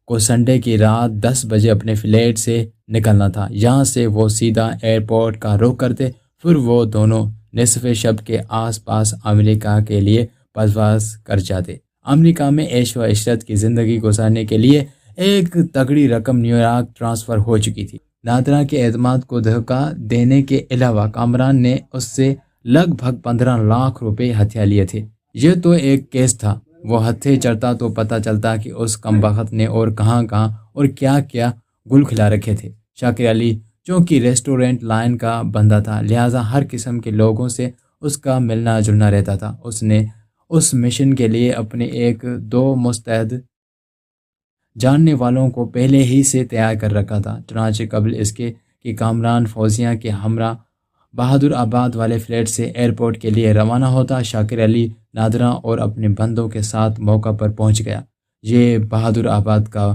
کو سنڈے کی رات 10 بجے اپنے فلیٹ سے نکلنا تھا۔ یہاں سے وہ سیدھا ایئرپورٹ کا رخ کرتے، پھر وہ دونوں نصف شب کے آس پاس امریکہ کے لیے پرواز کر جاتے۔ امریکہ میں عیش و عشرت کی زندگی گزارنے کے لیے ایک تگڑی رقم نیو یارک ٹرانسفر ہو چکی تھی۔ نادرہ کے اعتماد کو دھوکہ دینے کے علاوہ کامران نے اس سے لگ بھگ 15 لاکھ روپے ہتھیا لیے تھے۔ یہ تو ایک کیس تھا، وہ ہتھے چڑھتا تو پتہ چلتا کہ اس کمبخت نے اور کہاں کہاں اور کیا کیا گل کھلا رکھے تھے۔ شاکر علی چونکہ ریسٹورنٹ لائن کا بندہ تھا، لہٰذا ہر قسم کے لوگوں سے اس کا ملنا جلنا رہتا تھا۔ اس نے اس مشن کے لیے اپنے 1-2 مستعد جاننے والوں کو پہلے ہی سے تیار کر رکھا تھا۔ چنانچہ قبل اس کے کہ کامران فوزیہ کے ہمراہ بہادر آباد والے فلیٹ سے ایئرپورٹ کے لیے روانہ ہوتا، شاکر علی نادرہ اور اپنے بندوں کے ساتھ موقع پر پہنچ گیا۔ یہ بہادر آباد کا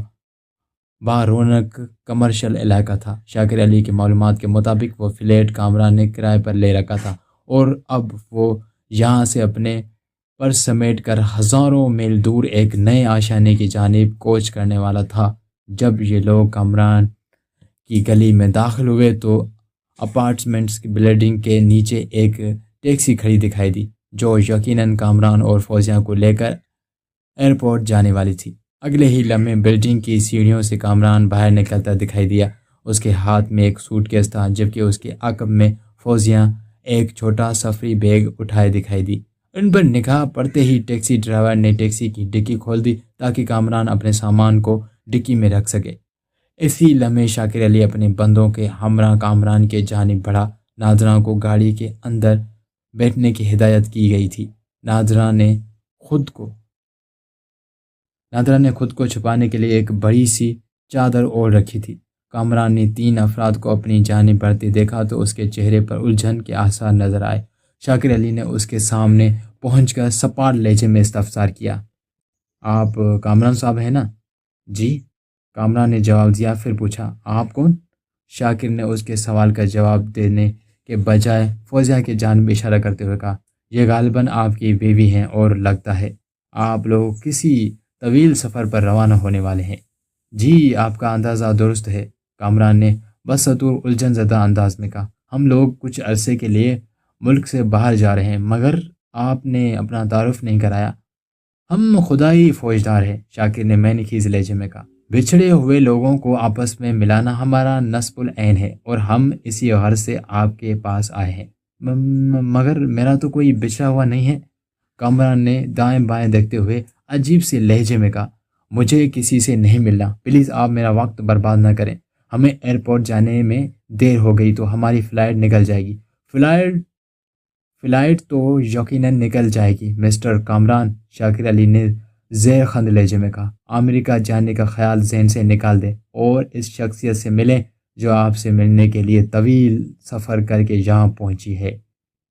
بارونق کمرشل علاقہ تھا۔ شاکر علی کی معلومات کے مطابق وہ فلیٹ کامران نے کرائے پر لے رکھا تھا اور اب وہ یہاں سے اپنے پر سمیٹ کر ہزاروں میل دور ایک نئے آشیانے کی جانب کوچ کرنے والا تھا۔ جب یہ لوگ کامران کی گلی میں داخل ہوئے تو اپارٹمنٹس کی بلڈنگ کے نیچے ایک ٹیکسی کھڑی دکھائی دی، جو یقیناً کامران اور فوزیہ کو لے کر ایئرپورٹ جانے والی تھی۔ اگلے ہی لمحے بلڈنگ کی سیڑھیوں سے کامران باہر نکلتا دکھائی دیا۔ اس کے ہاتھ میں ایک سوٹ کیس تھا، جبکہ اس کے عقب میں فوزیہ ایک چھوٹا سفری بیگ اٹھائے دکھائی دی۔ ان پر نگاہ پڑتے ہی ٹیکسی ڈرائیور نے ٹیکسی کی ڈکی کھول دی تاکہ کامران اپنے سامان کو ڈکی میں رکھ سکے۔ اسی لمحے شاکر علی اپنے بندوں کے ہمراہ کامران کے جانب بڑھا۔ نادرہ کو گاڑی کے اندر بیٹھنے کی ہدایت کی گئی تھی۔ نادرہ نے خود کو چھپانے کے لیے ایک بڑی سی چادر اوڑھ رکھی تھی۔ کامران نے 3 افراد کو اپنی جانب بڑھتے دیکھا تو اس کے چہرے پر الجھن کے آثار نظر آئے۔ شاکر علی نے اس کے سامنے پہنچ کر سپاٹ لہجے میں استفسار کیا۔ آپ کامران صاحب ہیں نا؟ جی، کامران نے جواب دیا۔ پھر پوچھا، آپ کون؟ شاکر نے اس کے سوال کا جواب دینے کے بجائے فوزیہ کی جانب اشارہ کرتے ہوئے کہا، یہ غالباً آپ کی بیوی ہیں اور لگتا ہے آپ لوگ کسی طویل سفر پر روانہ ہونے والے ہیں۔ جی، آپ کا اندازہ درست ہے، کامران نے بصطور الجھن زدہ انداز میں کہا۔ ہم لوگ کچھ عرصے کے لیے ملک سے باہر جا رہے ہیں، مگر آپ نے اپنا تعارف نہیں کرایا۔ ہم خدائی فوجدار ہیں، شاکر نے میں نے خیز لہجے میں کہا۔ بچھڑے ہوئے لوگوں کو آپس میں ملانا ہمارا نصب العین ہے اور ہم اسی غرض سے آپ کے پاس آئے ہیں۔ مگر میرا تو کوئی بچھڑا ہوا نہیں ہے، کامران نے دائیں بائیں دیکھتے ہوئے عجیب سے لہجے میں کہا۔ مجھے کسی سے نہیں ملنا، پلیز آپ میرا وقت برباد نہ کریں۔ ہمیں ایئرپورٹ جانے میں دیر ہو گئی تو ہماری فلائٹ نکل جائے گی۔ فلائٹ تو یقیناً نکل جائے گی مسٹر کامران، شاکر علی نے زیر خند لہجے میں کہا۔ امریکہ جانے کا خیال ذہن سے نکال دیں اور اس شخصیت سے ملیں جو آپ سے ملنے کے لیے طویل سفر کر کے یہاں پہنچی ہے۔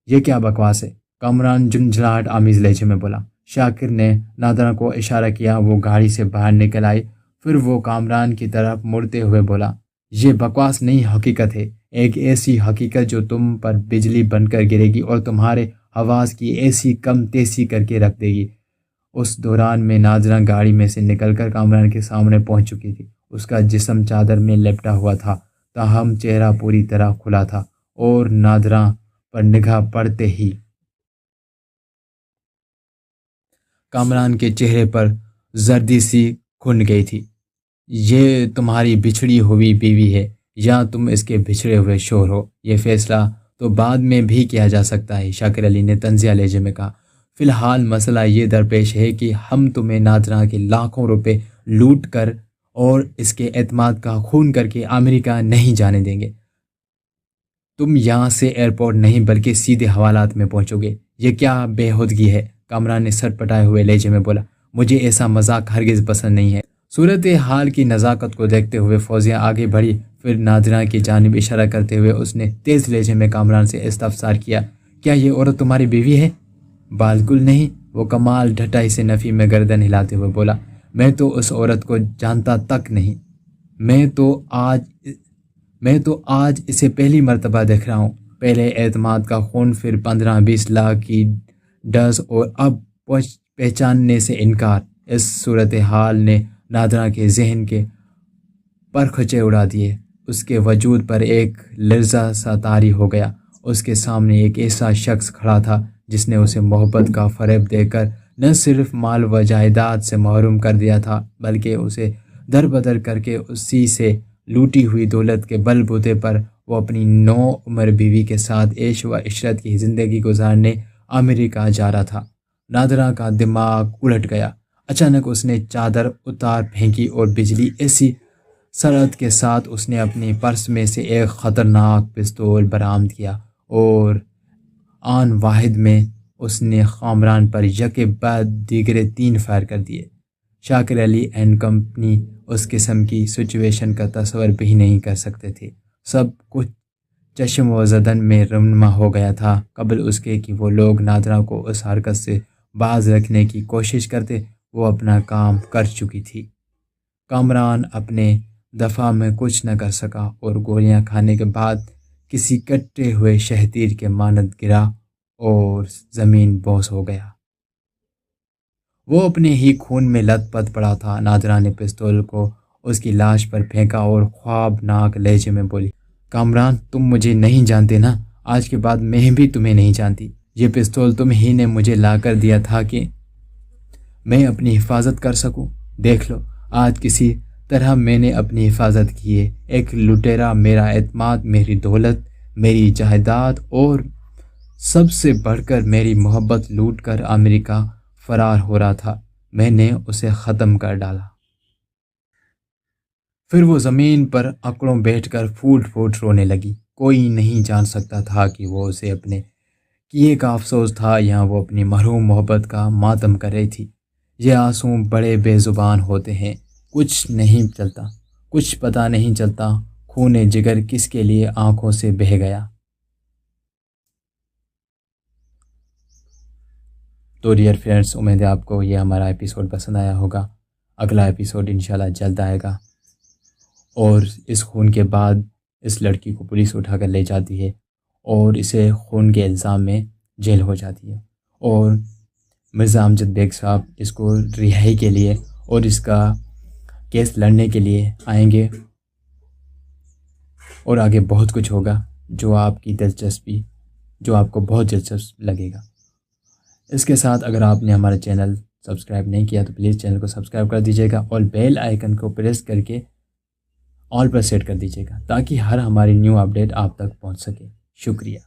یہ کیا بکواس ہے، کامران جھنجھلاہٹ آمیز لہجے میں بولا۔ شاکر نے نادرہ کو اشارہ کیا، وہ گاڑی سے باہر نکل آئی۔ پھر وہ کامران کی طرف مڑتے ہوئے بولا، یہ بکواس نہیں، حقیقت ہے، ایک ایسی حقیقت جو تم پر بجلی بن کر گرے گی اور تمہارے حواس کی ایسی کم تیسی کر کے رکھ دے گی۔ اس دوران میں نادرہ گاڑی میں سے نکل کر کامران کے سامنے پہنچ چکی تھی۔ اس کا جسم چادر میں لپٹا ہوا تھا، تاہم چہرہ پوری طرح کھلا تھا اور نادرہ پر نگاہ پڑتے ہی کامران کے چہرے پر زردی سی کھن گئی تھی۔ یہ تمہاری بچھڑی ہوئی بیوی ہے یا تم اس کے بچھڑے ہوئے شوہر ہو، یہ فیصلہ تو بعد میں بھی کیا جا سکتا ہے، شاکر علی نے طنزیہ لہجے میں کہا۔ فی الحال مسئلہ یہ درپیش ہے کہ ہم تمہیں نادرہ کے لاکھوں روپے لوٹ کر اور اس کے اعتماد کا خون کر کے امریکہ نہیں جانے دیں گے۔ تم یہاں سے ایئرپورٹ نہیں بلکہ سیدھے حوالات میں پہنچو گے۔ یہ کیا بے ہودگی ہے، کامران نے سر پٹائے ہوئے لہجے میں بولا۔ مجھے ایسا مذاق ہرگز پسند نہیں ہے۔ صورت حال کی نزاکت کو دیکھتے ہوئے فوزیہ آگے بڑھی۔ پھر نادرہ کی جانب اشارہ کرتے ہوئے اس نے تیز لہجے میں کامران سے استفسار کیا، کیا یہ عورت تمہاری بیوی ہے؟ بالکل نہیں، وہ کمال ڈھٹائی سے نفی میں گردن ہلاتے ہوئے بولا۔ میں تو اس عورت کو جانتا تک نہیں، میں تو آج اسے پہلی مرتبہ دیکھ رہا ہوں۔ پہلے اعتماد کا خون، پھر 15-20 لاکھ کی ڈز اور اب پہچاننے سے انکار۔ اس صورتحال نے نادرہ کے ذہن کے پرخچے اڑا دیے۔ اس کے وجود پر ایک لرزہ سا طاری ہو گیا۔ اس کے سامنے ایک ایسا شخص کھڑا تھا جس نے اسے محبت کا فریب دے کر نہ صرف مال و جائیداد سے محروم کر دیا تھا بلکہ اسے در بدر کر کے اسی سے لوٹی ہوئی دولت کے بل بوتے پر وہ اپنی نو عمر بیوی کے ساتھ عیش و عشرت کی زندگی گزارنے امریکہ جا رہا تھا۔ نادرہ کا دماغ الٹ گیا۔ اچانک اس نے چادر اتار پھینکی اور بجلی ایسی سرعت کے ساتھ اس نے اپنی پرس میں سے ایک خطرناک پستول برآمد کیا اور آن واحد میں اس نے کامران پر یکے بعد دیگرے 3 فائر کر دیے۔ شاکر علی اینڈ کمپنی اس قسم کی سچویشن کا تصور بھی نہیں کر سکتے تھے۔ سب کچھ چشم و زدن میں رونما ہو گیا تھا۔ قبل اس کے کہ وہ لوگ نادرہ کو اس حرکت سے باز رکھنے کی کوشش کرتے، وہ اپنا کام کر چکی تھی۔ کامران اپنے دفاع میں کچھ نہ کر سکا اور گولیاں کھانے کے بعد کسی کٹے ہوئے شہتیر کے مانند گرا اور زمین بوس ہو گیا۔ وہ اپنے ہی خون میں لت پت پڑا تھا۔ نادرہ نے پستول کو اس کی لاش پر پھینکا اور خوابناک لہجے میں بولی، کامران تم مجھے نہیں جانتے نا، آج کے بعد میں بھی تمہیں نہیں جانتی۔ یہ پستول تم ہی نے مجھے لا کر دیا تھا کہ میں اپنی حفاظت کر سکوں۔ دیکھ لو، آج کسی طرح میں نے اپنی حفاظت کی ہے۔ ایک لٹیرا میرا اعتماد، میری دولت، میری جائیداد اور سب سے بڑھ کر میری محبت لوٹ کر امریکہ فرار ہو رہا تھا۔ میں نے اسے ختم کر ڈالا۔ پھر وہ زمین پر اکڑوں بیٹھ کر پھوٹ پھوٹ رونے لگی۔ کوئی نہیں جان سکتا تھا کہ وہ اسے اپنے کیے کا افسوس تھا یا وہ اپنی مرحوم محبت کا ماتم کر رہی تھی۔ یہ آنسو بڑے بے زبان ہوتے ہیں، کچھ نہیں چلتا، کچھ پتہ نہیں چلتا خون جگر کس کے لیے آنکھوں سے بہہ گیا۔ تو ڈیئر فرینڈس، امید ہے آپ کو یہ ہمارا ایپیسوڈ پسند آیا ہوگا۔ اگلا ایپیسوڈ انشاءاللہ جلد آئے گا۔ اور اس خون کے بعد اس لڑکی کو پولیس اٹھا کر لے جاتی ہے اور اسے خون کے الزام میں جیل ہو جاتی ہے، اور مرزا امجد بیگ صاحب اس کو رہائی کے لیے اور اس کا کیس لڑنے کے لیے آئیں گے، اور آگے بہت کچھ ہوگا جو آپ کو بہت دلچسپ لگے گا۔ اس کے ساتھ اگر آپ نے ہمارا چینل سبسکرائب نہیں کیا تو پلیز چینل کو سبسکرائب کر دیجیے گا اور بیل آئیکن کو پریس کر کے آل پر سیٹ کر دیجیے گا تاکہ ہر ہماری نیو اپڈیٹ آپ تک پہنچ سکے۔ شکریہ۔